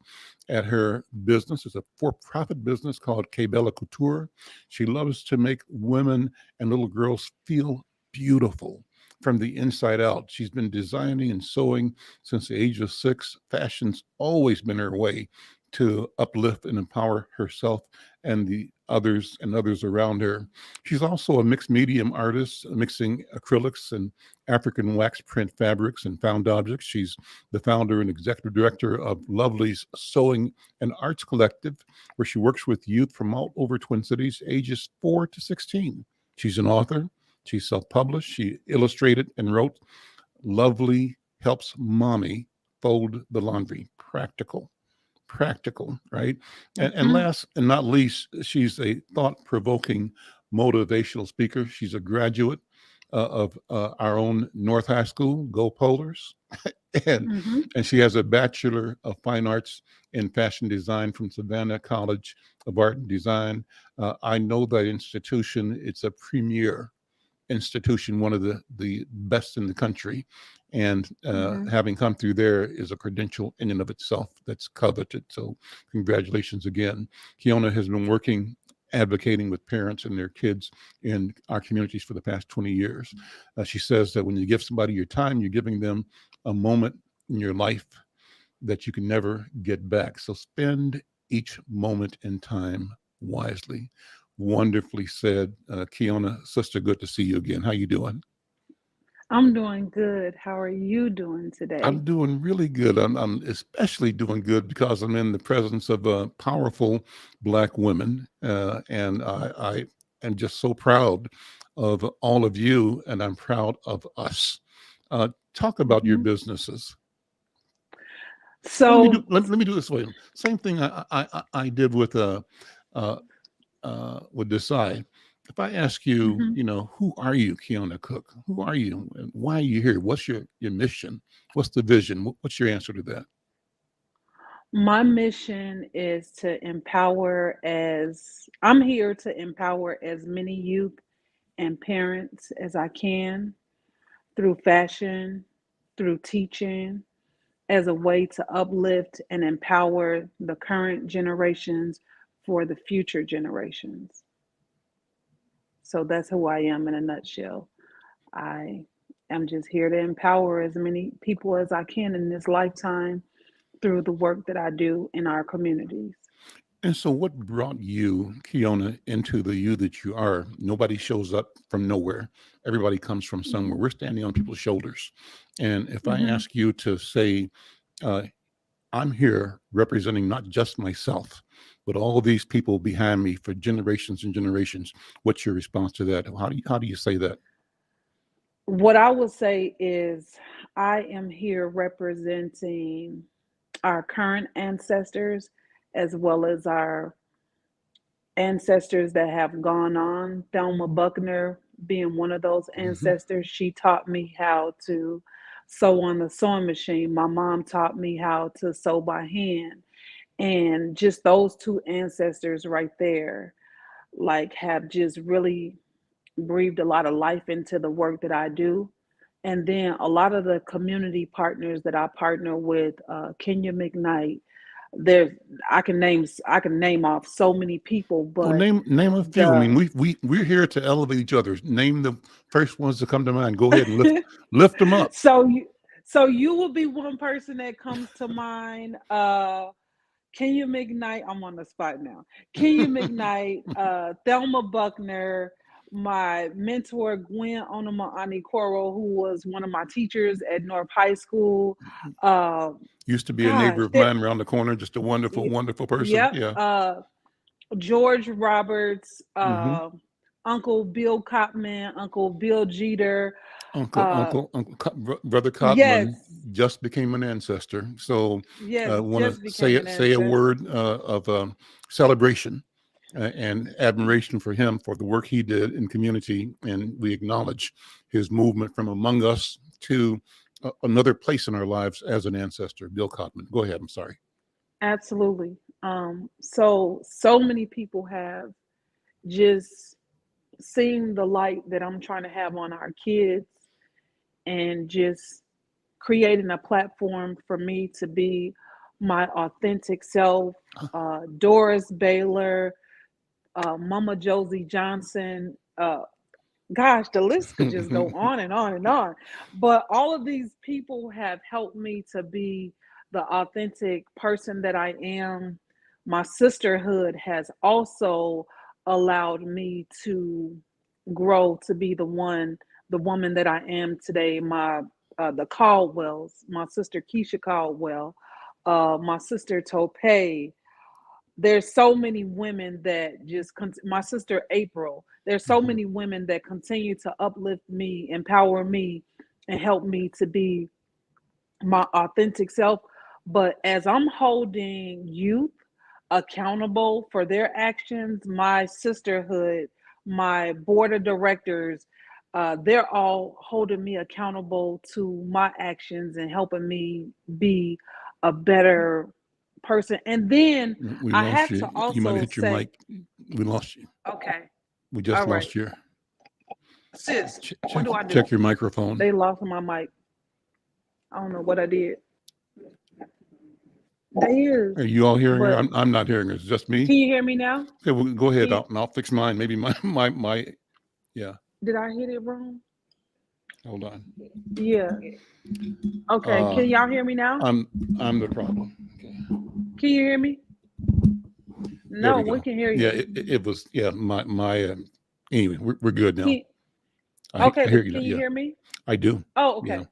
[SPEAKER 3] at her business. It's a for-profit business called K Bella Couture. She loves to make women and little girls feel beautiful from the inside out. She's been designing and sewing since the age of 6. Fashion's always been her way to uplift and empower herself and the others around her. She's also a mixed medium artist, mixing acrylics and African wax print fabrics and found objects. She's the founder and executive director of Lovely's Sewing and Arts Collective, where she works with youth from all over Twin Cities, ages 4 to 16. She's an author. She's self-published. She illustrated and wrote Lovely Helps Mommy Fold the Laundry. Practical, right? And
[SPEAKER 8] Hmm.
[SPEAKER 3] last and not least, she's a thought-provoking motivational speaker. She's a graduate of our own North High School, Go Polars, and
[SPEAKER 8] Hmm.
[SPEAKER 3] and she has a Bachelor of Fine Arts in Fashion Design from Savannah College of Art and Design. I know that institution. It's a premier institution, one of the best in the country. And
[SPEAKER 8] Hmm.
[SPEAKER 3] having come through there is a credential in and of itself that's coveted. So congratulations again. Kiona has been working, advocating with parents and their kids in our communities for the past 20 years. She says that when you give somebody your time, you're giving them a moment in your life that you can never get back. So spend each moment in time wisely. Wonderfully said, Kiona. Sister, good to see you again. How you doing?
[SPEAKER 7] I'm doing good. How are you doing today?
[SPEAKER 3] I'm doing really good. I'm especially doing good because I'm in the presence of powerful Black women, and I am just so proud of all of you, and I'm proud of us. Talk about your
[SPEAKER 7] Mhm.
[SPEAKER 3] businesses.
[SPEAKER 7] So,
[SPEAKER 3] Let me do this way. Same thing I did uh, with Decide. If I ask you,
[SPEAKER 7] mhm,
[SPEAKER 3] who are you, Kiona Cook? Who are you, and why are you here? What's your mission? What's the vision? What's your answer to that?
[SPEAKER 7] my mission is to I'm here to empower as many youth and parents as I can through fashion, through teaching, as a way to uplift and empower the current generations for the future generations. So that's who I am in a nutshell. I am just here to empower as many people as I can in this lifetime through the work that I do in our communities.
[SPEAKER 3] And so, what brought you, Kiona, into the you that you are? Nobody shows up from nowhere. Everybody comes from somewhere. We're standing on people's shoulders. And if I
[SPEAKER 7] Mm-hmm.
[SPEAKER 3] ask you to say, uh, I'm here representing not just myself, but all these people behind me for generations and generations, what's your response to that? How do you say that?
[SPEAKER 7] What I would say is, I am here representing our current ancestors as well as our ancestors that have gone on. Thelma Buckner being one of those
[SPEAKER 3] Hmm.
[SPEAKER 7] ancestors, she taught me how to sew on the sewing machine. My mom taught me how to sew by hand. And just those two ancestors right there, like, have just really breathed a lot of life into the work that I do. And then a lot of the community partners that I partner with, Kenya McKnight, there's I can name off so many people,
[SPEAKER 3] Well,
[SPEAKER 7] but
[SPEAKER 3] name a few. I mean,
[SPEAKER 7] the
[SPEAKER 3] we're here to elevate each other. Name the first ones that come to mind. Go ahead and lift them up.
[SPEAKER 7] so you will be one person that comes to mind. Kenya McKnight, I'm on the spot now. Kenya McKnight, Thelma Buckner, my mentor Gwen Onamaani Koro, who was one of my teachers at North High School. Uh,
[SPEAKER 3] Used to be a neighbor
[SPEAKER 7] gosh,
[SPEAKER 3] of mine around the corner. Just a wonderful, wonderful person.
[SPEAKER 7] yep.
[SPEAKER 3] Yeah.
[SPEAKER 7] George Roberts,
[SPEAKER 3] Hmm.
[SPEAKER 7] Uncle Bill Copman, Uncle Bill Jeter. Uh,
[SPEAKER 3] Brother
[SPEAKER 7] yes,
[SPEAKER 3] Codman just became an ancestor. So,
[SPEAKER 7] yes,
[SPEAKER 3] want
[SPEAKER 7] just
[SPEAKER 3] to say
[SPEAKER 7] became an
[SPEAKER 3] say a
[SPEAKER 7] ancestor.
[SPEAKER 3] word of celebration and admiration for him for the work he did in community, and we acknowledge his movement from among us to another place in our lives as an ancestor. Bill Codman. Go ahead. I'm sorry.
[SPEAKER 7] Absolutely. So many people have just seen the light that I'm trying to have on our kids, and just creating a platform for me to be my authentic self. Doris Baylor, Mama Josie Johnson. Gosh, the list could just go on and on and on. But all of these people have helped me to be the authentic person that I am. My sisterhood has also allowed me to grow to be the woman that I am today. The Caldwells, my sister Keisha Caldwell, my sister Tope, there's so many women that my sister April, there's so
[SPEAKER 3] Mhm.
[SPEAKER 7] many women that continue to uplift me, empower me, and help me to be my authentic self. But as I'm holding youth accountable for their actions, my sisterhood, my board of directors, they're all holding me accountable to my actions and helping me be a better person. And then
[SPEAKER 3] We
[SPEAKER 7] I
[SPEAKER 3] lost
[SPEAKER 7] have to
[SPEAKER 3] you. You might have
[SPEAKER 7] also
[SPEAKER 3] hit your
[SPEAKER 7] say,
[SPEAKER 3] mic. We lost you.
[SPEAKER 7] okay,
[SPEAKER 3] We
[SPEAKER 7] all
[SPEAKER 3] just
[SPEAKER 7] right,
[SPEAKER 3] lost you.
[SPEAKER 7] sis, what
[SPEAKER 3] Check
[SPEAKER 7] do I do?
[SPEAKER 3] check your microphone.
[SPEAKER 7] They lost my mic. I don't know what I did. They is,
[SPEAKER 3] Are you all hearing her?
[SPEAKER 7] but
[SPEAKER 3] I'm not hearing her. It's just me.
[SPEAKER 7] can you hear me now?
[SPEAKER 3] Okay, well, go
[SPEAKER 7] Can
[SPEAKER 3] ahead.
[SPEAKER 7] you,
[SPEAKER 3] I'll fix mine. Maybe my. Yeah.
[SPEAKER 7] did I hit it wrong?
[SPEAKER 3] Hold on.
[SPEAKER 7] Yeah. Okay.
[SPEAKER 3] Uh,
[SPEAKER 7] Can y'all hear me now?
[SPEAKER 3] I'm the problem. Okay.
[SPEAKER 7] Can you hear me?
[SPEAKER 3] There
[SPEAKER 7] No,
[SPEAKER 3] we
[SPEAKER 7] we
[SPEAKER 3] go.
[SPEAKER 7] can hear
[SPEAKER 3] Yeah,
[SPEAKER 7] you.
[SPEAKER 3] it was, yeah, my anyway, we're good now.
[SPEAKER 7] Can, okay,
[SPEAKER 3] I hear
[SPEAKER 7] but
[SPEAKER 3] you now.
[SPEAKER 7] can you
[SPEAKER 3] Yeah,
[SPEAKER 7] hear me?
[SPEAKER 3] I do.
[SPEAKER 7] Oh,
[SPEAKER 3] Yeah.
[SPEAKER 7] okay.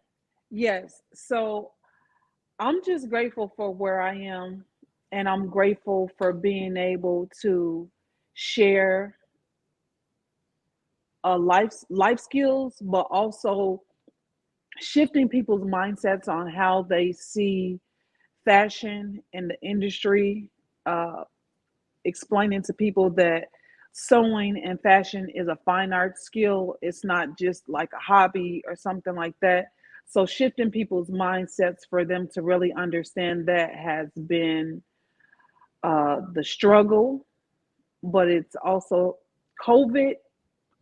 [SPEAKER 7] Yes. So I'm just grateful for where I am, and I'm grateful for being able to share life skills, but also shifting people's mindsets on how they see fashion and the industry, uh, explaining to people that sewing and fashion is a fine art skill. It's not just like a hobby or something like that. So shifting people's mindsets for them to really understand that has been the struggle, but it's also COVID.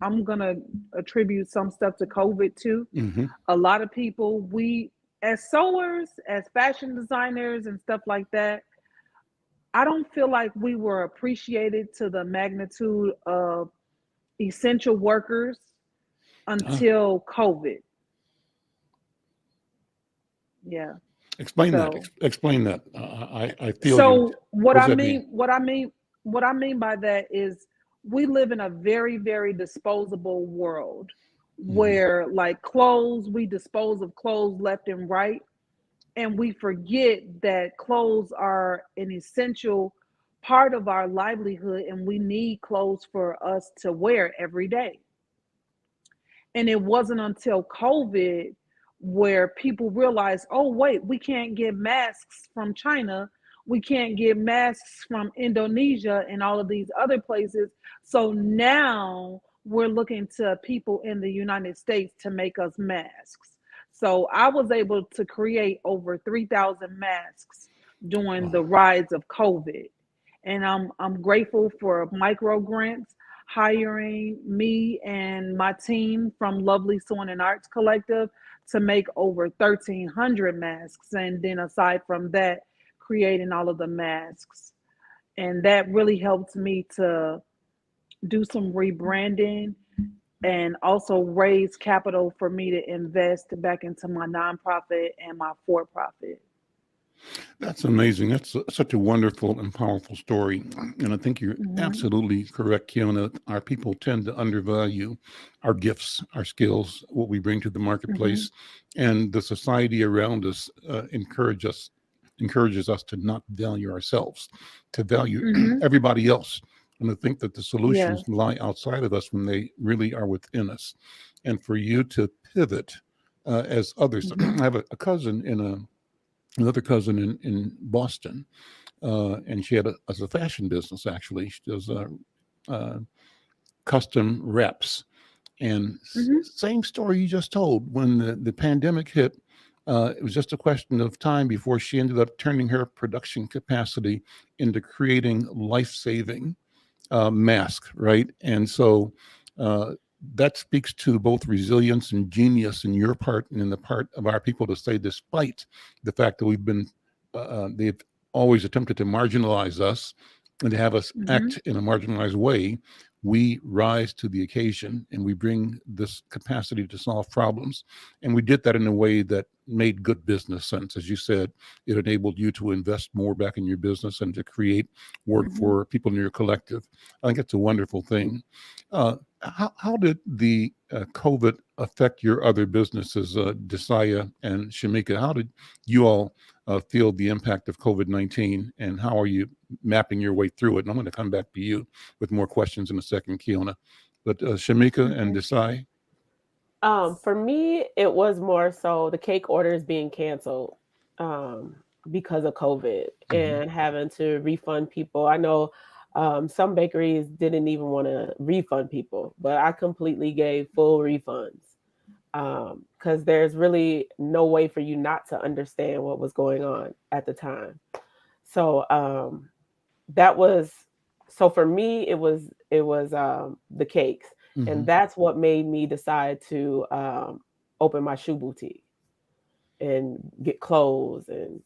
[SPEAKER 7] I'm gonna attribute some stuff to COVID too.
[SPEAKER 3] Hmm.
[SPEAKER 7] A lot of people, we as sewers, as fashion designers and stuff like that, I don't feel like we were appreciated to the magnitude of essential workers until COVID. Yeah.
[SPEAKER 3] Explain that.
[SPEAKER 7] So
[SPEAKER 3] Explain that. I feel you.
[SPEAKER 7] so what
[SPEAKER 3] What does
[SPEAKER 7] I
[SPEAKER 3] that mean?
[SPEAKER 7] mean, what I mean by that is we live in a very, very disposable world
[SPEAKER 3] Hmm.
[SPEAKER 7] where like clothes, we dispose of clothes left and right. And we forget that clothes are an essential part of our livelihood and we need clothes for us to wear every day. And it wasn't until COVID where people realized, oh, wait, we can't get masks from China. We can't get masks from Indonesia and all of these other places. So now we're looking to people in the United States to make us masks. So I was able to create over 3,000 masks during the
[SPEAKER 3] Wow.
[SPEAKER 7] rise of COVID. And I'm grateful for micro grants hiring me and my team from Lovely Sewing and Arts Collective to make over 1,300 masks. And then aside from that, creating all of the masks. And that really helped me to do some rebranding and also raise capital for me to invest back into my nonprofit and my for profit.
[SPEAKER 3] That's amazing. That's such a wonderful and powerful story. And I think you're
[SPEAKER 7] Mm-hmm.
[SPEAKER 3] absolutely correct, Kiona. Our people tend to undervalue our gifts, our skills, what we bring to the
[SPEAKER 7] Mm-hmm.
[SPEAKER 3] marketplace, and the society around us encourages us to not value ourselves, to value
[SPEAKER 7] Mm-hmm.
[SPEAKER 3] everybody else, and to think that the solutions
[SPEAKER 7] Yes.
[SPEAKER 3] lie outside of us when they really are within us. And for you to pivot as others,
[SPEAKER 7] Mm-hmm.
[SPEAKER 3] I have a cousin another cousin in Boston, and she had as a fashion business actually. She does uh, custom reps, and
[SPEAKER 7] Mm-hmm.
[SPEAKER 3] same story you just told. When the pandemic hit, it was just a question of time before she ended up turning her production capacity into creating life-saving mask, right? And so uh, that speaks to both resilience and genius in your part and in the part of our people to say, despite the fact that they've always attempted to marginalize us and to have us
[SPEAKER 7] Mm-hmm.
[SPEAKER 3] act in a marginalized way, we rise to the occasion and we bring this capacity to solve problems. And we did that in a way that made good business sense. As you said, it enabled you to invest more back in your business and to create work
[SPEAKER 7] Mm-hmm.
[SPEAKER 3] for people in your collective. I think it's a wonderful thing. How did the COVID affect your other businesses, Desaya and Shamika? How did you all feel the impact of COVID-19, and how are you mapping your way through it? And I'm going to come back to you with more questions in a second, Kiona. But Shamika and
[SPEAKER 7] Okay.
[SPEAKER 3] Desai.
[SPEAKER 4] For me, it was more so the cake orders being canceled um, because of COVID
[SPEAKER 3] Mm-hmm.
[SPEAKER 4] and having to refund people. I know some bakeries didn't even want to refund people, but I completely gave full refunds because there's really no way for you not to understand what was going on at the time. So that was so for me it was the cakes,
[SPEAKER 3] Mm-hmm.
[SPEAKER 4] and that's what made me decide to open my shoe boutique and get clothes and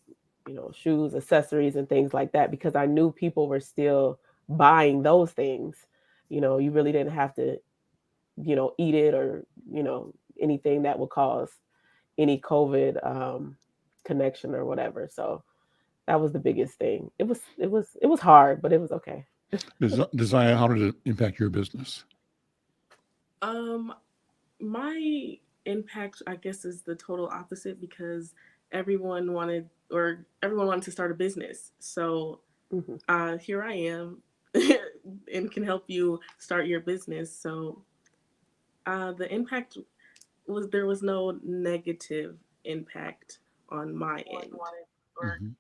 [SPEAKER 4] shoes, accessories, and things like that, because I knew people were still buying those things. You really didn't have to eat it or anything that would cause any COVID connection or whatever. So that was the biggest thing. It was hard, but it was okay.
[SPEAKER 3] Desire, how did it impact your business?
[SPEAKER 6] Um, my impact, I guess, is the total opposite because everyone wanted to start a business. So here I am and can help you start your business. So the impact was there was no negative impact on my end.
[SPEAKER 3] Mhm.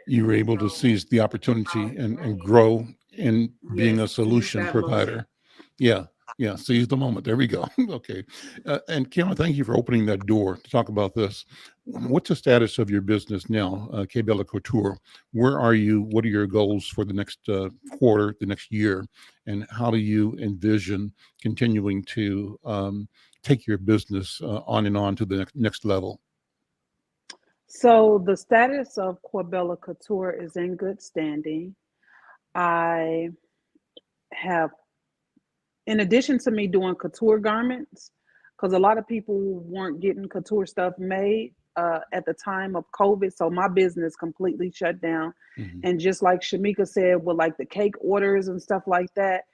[SPEAKER 3] You were able to seize the opportunity and grow in being a
[SPEAKER 6] Yes, seize
[SPEAKER 3] solution
[SPEAKER 6] that moment.
[SPEAKER 3] provider. Yeah, yeah, seize the moment. There we go. Okay. And Kim, thank you for opening that door to talk about this. What's the status of your business now, K Bella Couture? Where are you? What are your goals for the next quarter, the next year? And how do you envision continuing to take your business on and on to the next level?
[SPEAKER 7] So the status of Corbella Couture is in good standing. I have, in addition to me doing couture garments, because a lot of people weren't getting couture stuff made at the time of COVID, so my business completely shut down.
[SPEAKER 3] Mhm.
[SPEAKER 7] And just like Shamika said, with like the cake orders and stuff like that,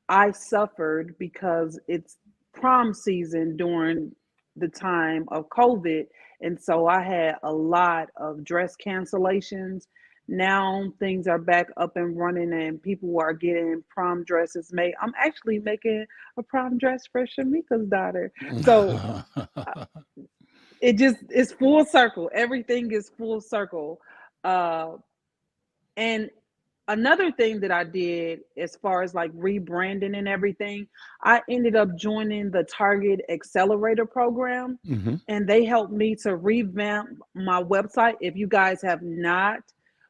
[SPEAKER 7] I suffered because it's prom season during the time of COVID. And so I had a lot of dress cancellations. Now things are back up and running and people are getting prom dresses made. I'm actually making a prom dress for Shamika's daughter. So it just it's full circle. Everything is full circle. Uh, and another thing that I did as far as like rebranding and everything, I ended up joining the Target Accelerator program,
[SPEAKER 3] Mhm.
[SPEAKER 7] and they helped me to revamp my website. If you guys have not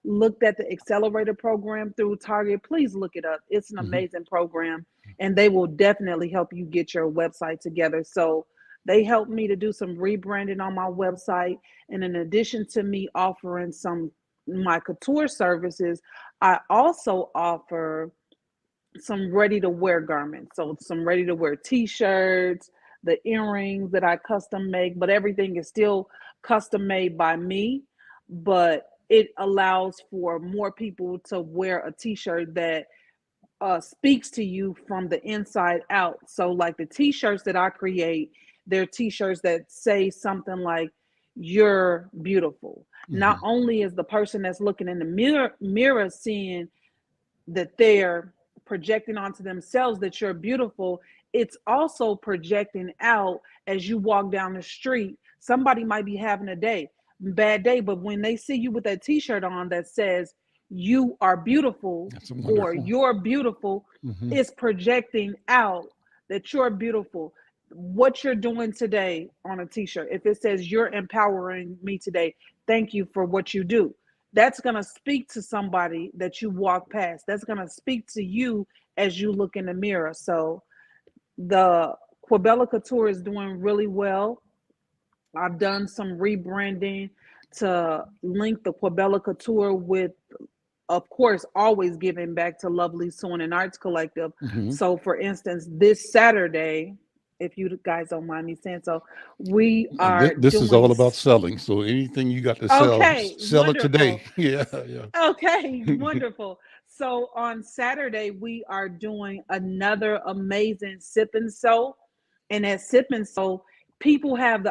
[SPEAKER 7] looked at the Accelerator program through Target, please look it up. It's an
[SPEAKER 3] Mhm.
[SPEAKER 7] amazing program, and they will definitely help you get your website together. So they helped me to do some rebranding on my website. And in addition to me offering some my couture services, I also offer some ready to wear garments. So some ready to wear t-shirts, the earrings that I custom make, but everything is still custom made by me, but it allows for more people to wear a t-shirt that speaks to you from the inside out. So like the t-shirts that I create, they're t-shirts that say something like you're beautiful. Not
[SPEAKER 3] Mhm.
[SPEAKER 7] only is the person that's looking in the mirror seeing that they're projecting onto themselves that you're beautiful, it's also projecting out as you walk down the street. Somebody might be having a bad day, but when they see you with that t-shirt on that says you are beautiful
[SPEAKER 3] That's
[SPEAKER 7] or
[SPEAKER 3] wonderful.
[SPEAKER 7] you're beautiful,
[SPEAKER 3] Mhm.
[SPEAKER 7] it's projecting out that you're beautiful. What you're doing today on a t-shirt, if it says you're empowering me today, thank you for what you do, that's going to speak to somebody that you walk past. That's going to speak to you as you look in the mirror. So the Quabella Couture is doing really well. I've done some rebranding to link the Quabella Couture with, of course, always giving back to Lovely Sewing and Arts Collective.
[SPEAKER 3] Mhm.
[SPEAKER 7] So, for instance, this Saturday, if you guys don't mind me saying so, we are
[SPEAKER 3] This is all
[SPEAKER 7] doing.
[SPEAKER 3] about selling. So anything you got to sell,
[SPEAKER 7] Okay,
[SPEAKER 3] sell it today.
[SPEAKER 7] wonderful.
[SPEAKER 3] Yeah, yeah.
[SPEAKER 7] Okay, wonderful. So on Saturday, we are doing another amazing sip and sew. And at sip and sew, people have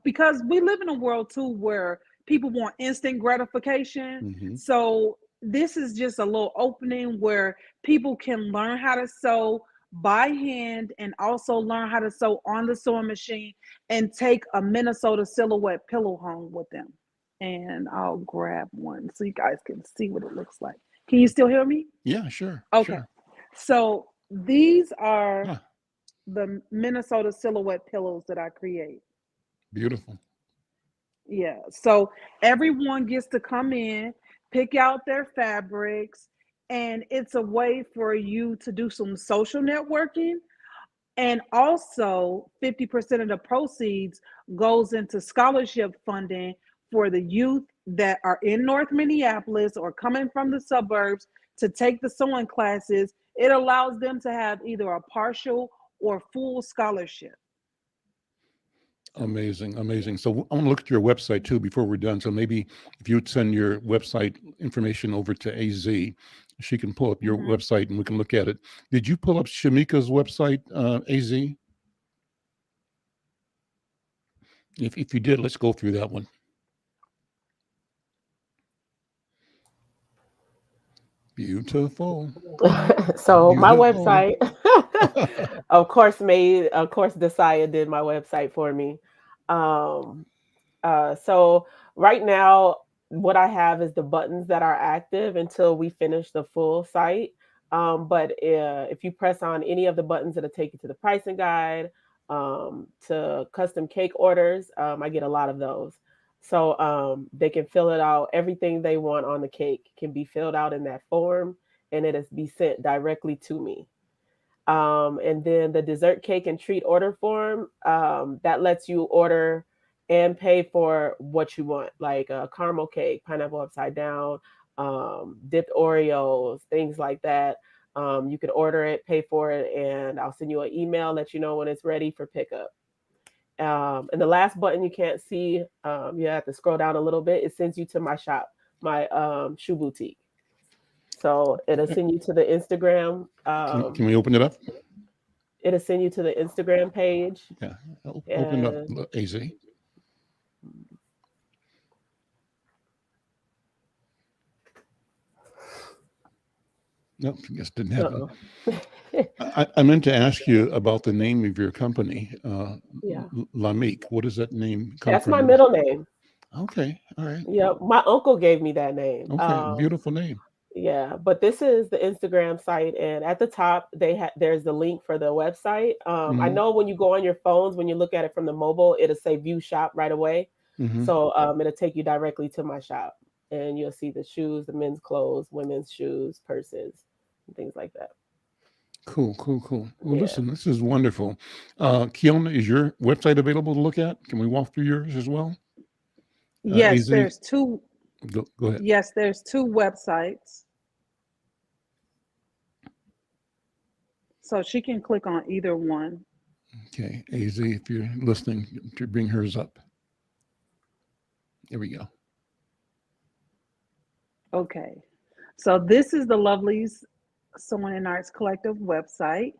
[SPEAKER 7] because we live in a world too where people want instant gratification.
[SPEAKER 3] Mhm.
[SPEAKER 7] So this is just a little opening where people can learn how to sew by hand and also learn how to sew on the sewing machine and take a Minnesota silhouette pillow home with them. And I'll grab one so you guys can see what it looks like. Can you still hear me?
[SPEAKER 3] Yeah, sure,
[SPEAKER 7] Okay.
[SPEAKER 3] sure.
[SPEAKER 7] So these are
[SPEAKER 3] Huh,
[SPEAKER 7] the Minnesota silhouette pillows that I create.
[SPEAKER 3] beautiful.
[SPEAKER 7] Yeah. So everyone gets to come in, pick out their fabrics, and it's a way for you to do some social networking. And also, 50% of the proceeds goes into scholarship funding for the youth that are in North Minneapolis or coming from the suburbs to take the sewing classes. It allows them to have either a partial or full scholarship.
[SPEAKER 3] Amazing, amazing. So I want to look at your website too before we're done. So maybe if you would send your website information over to AZ, she can pull up your website and we can look at it. Did you pull up Shamika's website, AZ? If you did, let's go through that one. Beautiful.
[SPEAKER 4] So my
[SPEAKER 3] Beautiful.
[SPEAKER 4] website, of course, Desaya did my website for me. So right now, what I have is the buttons that are active until we finish the full site. But if you press on any of the buttons, it'll take you to the pricing guide, to custom cake orders. I get a lot of those. So they can fill it out. Everything they want on the cake can be filled out in that form, and it is be sent directly to me. And then the dessert cake and treat order form, that lets you order and pay for what you want, like a caramel cake, pineapple upside down, dipped Oreos, things like that. You can order it, pay for it, and I'll send you an email, let you know when it's ready for pickup. And the last button you can't see, you have to scroll down a little bit. It sends you to my shop, my shoe boutique. So it'll send you to the Instagram.
[SPEAKER 3] Can we open it up?
[SPEAKER 4] It'll send you to the Instagram page.
[SPEAKER 3] Yeah, open it up, AZ. Nope, I guess didn't have it. I meant to ask you about the name of your company,
[SPEAKER 4] Yeah.
[SPEAKER 3] Lamique. What does that name come
[SPEAKER 4] That's
[SPEAKER 3] from?
[SPEAKER 4] my middle name.
[SPEAKER 3] Okay, all right.
[SPEAKER 4] Yeah, my uncle gave me that name.
[SPEAKER 3] Okay, beautiful name.
[SPEAKER 4] Yeah, but this is the Instagram site, and at the top there's the link for the website. I know when you go on your phones, when you look at it from the mobile, it'll say view shop right away. So it'll take you directly to my shop, and you'll see the shoes, the men's clothes, women's shoes, purses, and things like that.
[SPEAKER 3] Cool. Well, listen, this is wonderful. Kiona, is your website available to look at? Can we walk through yours as well?
[SPEAKER 7] Yes,
[SPEAKER 3] AZ?
[SPEAKER 7] there's two.
[SPEAKER 3] Go ahead.
[SPEAKER 7] Yes, there's two websites. So she can click on either one.
[SPEAKER 3] Okay, AZ, if you're listening, to bring hers up. There we go.
[SPEAKER 7] Okay, so this is the Lovely's Sewing and Arts Collective website,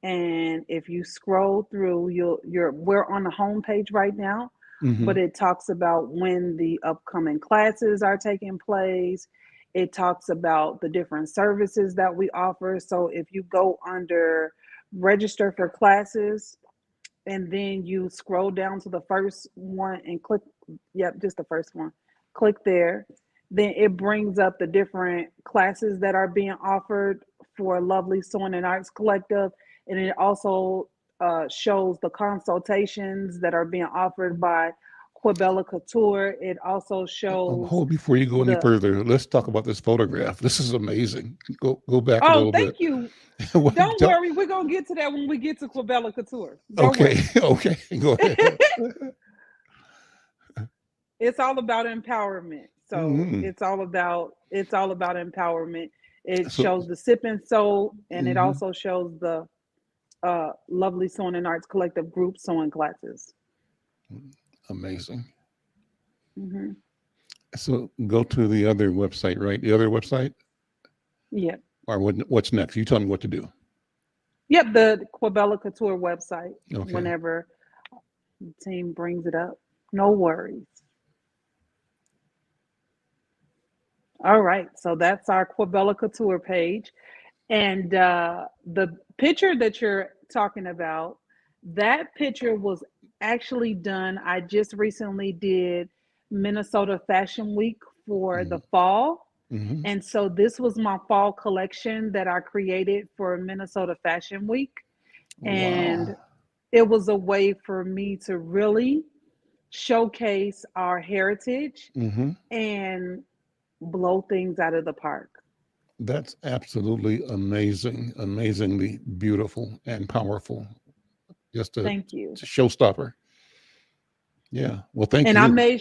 [SPEAKER 7] and if you scroll through, we're on the home page right now, but it talks about when the upcoming classes are taking place. It talks about the different services that we offer. So if you go under register for classes, and then you scroll down to the first one and click, just the first one, click there. Then it brings up the different classes that are being offered for Lovely Sewing and Arts Collective. And it also shows the consultations that are being offered by Quabella Couture. It also shows.
[SPEAKER 3] Hold before you go any further. Let's talk about this photograph. This is amazing. Go back a little bit.
[SPEAKER 7] Oh, thank you. Don't worry. We're going to get to that when we get to Quabella Couture.
[SPEAKER 3] Okay. Go ahead.
[SPEAKER 7] It's all about empowerment. So it's all about empowerment. It shows the sip and sew, and it also shows the Lovely Sewing and Arts Collective group sewing classes.
[SPEAKER 3] Amazing. So go to the other website, right? The other website?
[SPEAKER 7] Yeah.
[SPEAKER 3] Or what's next? You tell me what to do.
[SPEAKER 7] Yep, the Quabella Couture website.
[SPEAKER 3] Okay.
[SPEAKER 7] Whenever the team brings it up. No worries. All right, so that's our Quabella Couture page. And the picture that you're talking about, that picture was actually done. I just recently did Minnesota Fashion Week for the fall. And so this was my fall collection that I created for Minnesota Fashion Week. And it was a way for me to really showcase our heritage and blow things out of the park.
[SPEAKER 3] That's absolutely amazing, amazingly beautiful and powerful. Just
[SPEAKER 7] thank you.
[SPEAKER 3] It's a showstopper. Yeah. Well, thank you.
[SPEAKER 7] And I made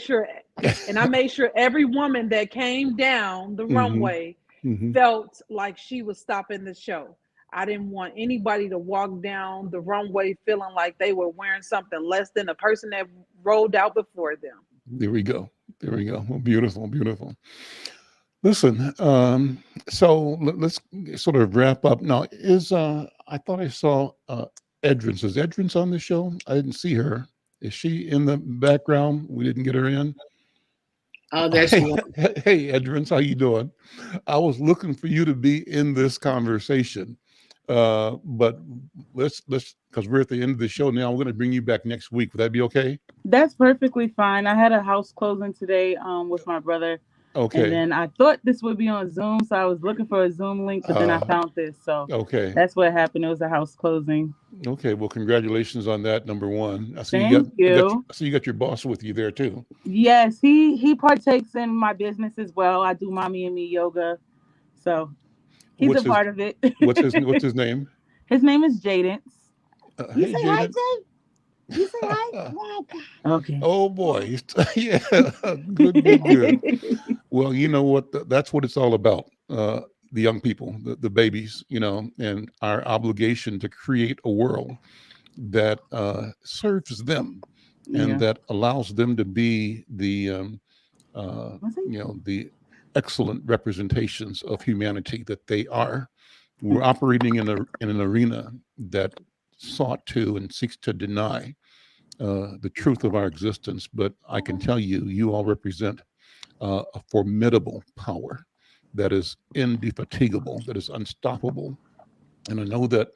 [SPEAKER 7] sure every woman that came down the runway felt like she was stopping the show. I didn't want anybody to walk down the runway feeling like they were wearing something less than the person that rolled out before them.
[SPEAKER 3] There we go. There we go. Well, beautiful, beautiful. Listen, so let's sort of wrap up now. I thought I saw Edrins. Is Edrins on the show? I didn't see her. Is she in the background? We didn't get her in.
[SPEAKER 5] Oh, there she is.
[SPEAKER 3] Hey, Edrins, how you doing? I was looking for you to be in this conversation, but let's because we're at the end of the show now. We're going to bring you back next week. Would that be okay?
[SPEAKER 8] That's perfectly fine. I had a house closing today with my brother.
[SPEAKER 3] Okay.
[SPEAKER 8] And then I thought this would be on Zoom, so I was looking for a Zoom link, but then I found this. So
[SPEAKER 3] okay,
[SPEAKER 8] that's what happened. It was a house closing.
[SPEAKER 3] Okay, well, congratulations on that. Number one. I see
[SPEAKER 8] Thank you.
[SPEAKER 3] I see you got your boss with you there too.
[SPEAKER 8] Yes, he partakes in my business as well. I do mommy and me yoga, so he's a part of it.
[SPEAKER 3] What's his name?
[SPEAKER 8] His name is Jadence.
[SPEAKER 3] You hey, say hi, Jay.
[SPEAKER 8] You say hi. Okay.
[SPEAKER 3] Oh boy, yeah, good. Well, you know what? That's what it's all about. The young people, the babies, and our obligation to create a world that serves them and that allows them to be the excellent representations of humanity that they are. We're operating in an arena that sought to and seeks to deny the truth of our existence, but I can tell you, you all represent a formidable power that is indefatigable, that is unstoppable. And I know that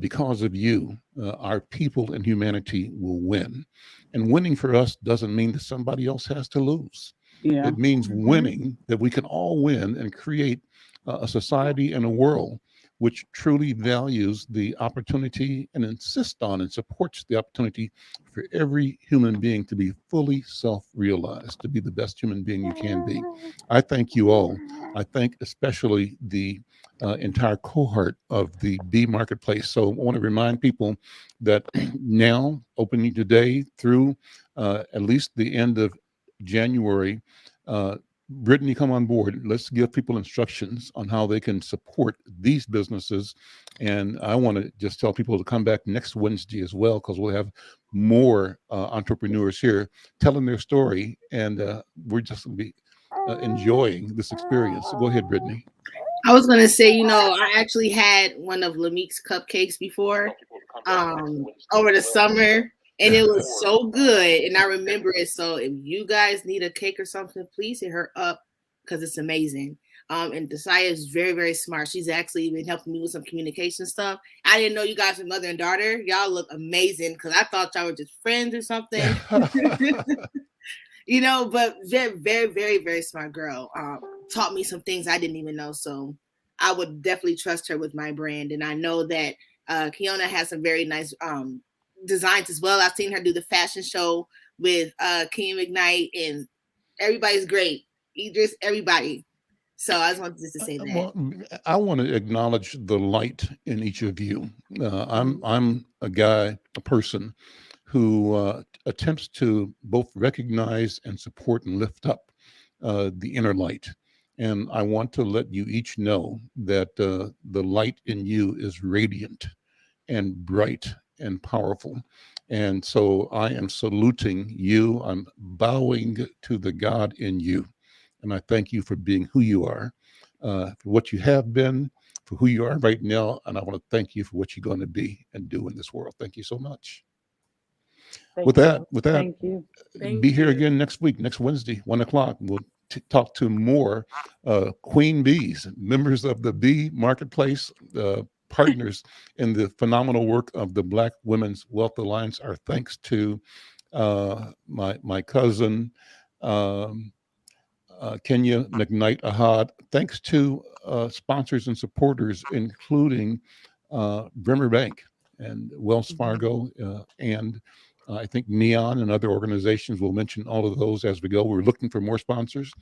[SPEAKER 3] because of you, our people and humanity will win. And winning for us doesn't mean that somebody else has to lose.
[SPEAKER 8] Yeah.
[SPEAKER 3] It means winning, that we can all win and create a society and a world which truly values the opportunity and insists on and supports the opportunity for every human being to be fully self-realized, to be the best human being you can be. I thank you all. I thank especially the entire cohort of the B Marketplace. So I want to remind people that now, opening today through at least the end of January, Brittany, come on board. Let's give people instructions on how they can support these businesses. And I want to just tell people to come back next Wednesday as well, because we'll have more entrepreneurs here telling their story. And we're just going to be enjoying this experience. So go ahead, Brittany.
[SPEAKER 5] I was going to say, I actually had one of Lamique's cupcakes before over the summer. And it was so good. And I remember it. So if you guys need a cake or something, please hit her up because it's amazing. And Desaya is very, very smart. She's actually been helping me with some communication stuff. I didn't know you guys were mother and daughter. Y'all look amazing because I thought y'all were just friends or something. But very, very, very, very smart girl. Taught me some things I didn't even know. So I would definitely trust her with my brand. And I know that Kiona has some very nice designs as well. I've seen her do the fashion show with King McKnight, and everybody's great. Idris, everybody. So I just wanted to say that.
[SPEAKER 3] Well, I want to acknowledge the light in each of you. I'm a person who attempts to both recognize and support and lift up the inner light. And I want to let you each know that the light in you is radiant and bright and powerful. And so I am saluting you. I'm bowing to the God in you. And I thank you for being who you are, for what you have been, for who you are right now. And I want to thank you for what you're going to be and do in this world. Thank you so much. With that,
[SPEAKER 7] thank you.
[SPEAKER 3] Be here again next week, next Wednesday, 1:00. We'll talk to more Queen Bees, members of the Bee Marketplace, partners in the phenomenal work of the Black Women's Wealth Alliance. Our thanks to my cousin Kenya McKnight Ahad. Thanks to sponsors and supporters, including Bremer Bank and Wells Fargo, and I think Neon and other organizations. We'll mention all of those as we go. We're looking for more sponsors,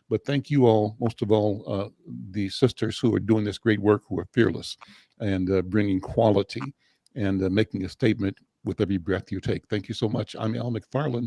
[SPEAKER 3] but thank you all, most of all, the sisters who are doing this great work, who are fearless and bringing quality and making a statement with every breath you take. Thank you so much. I'm Al McFarlane,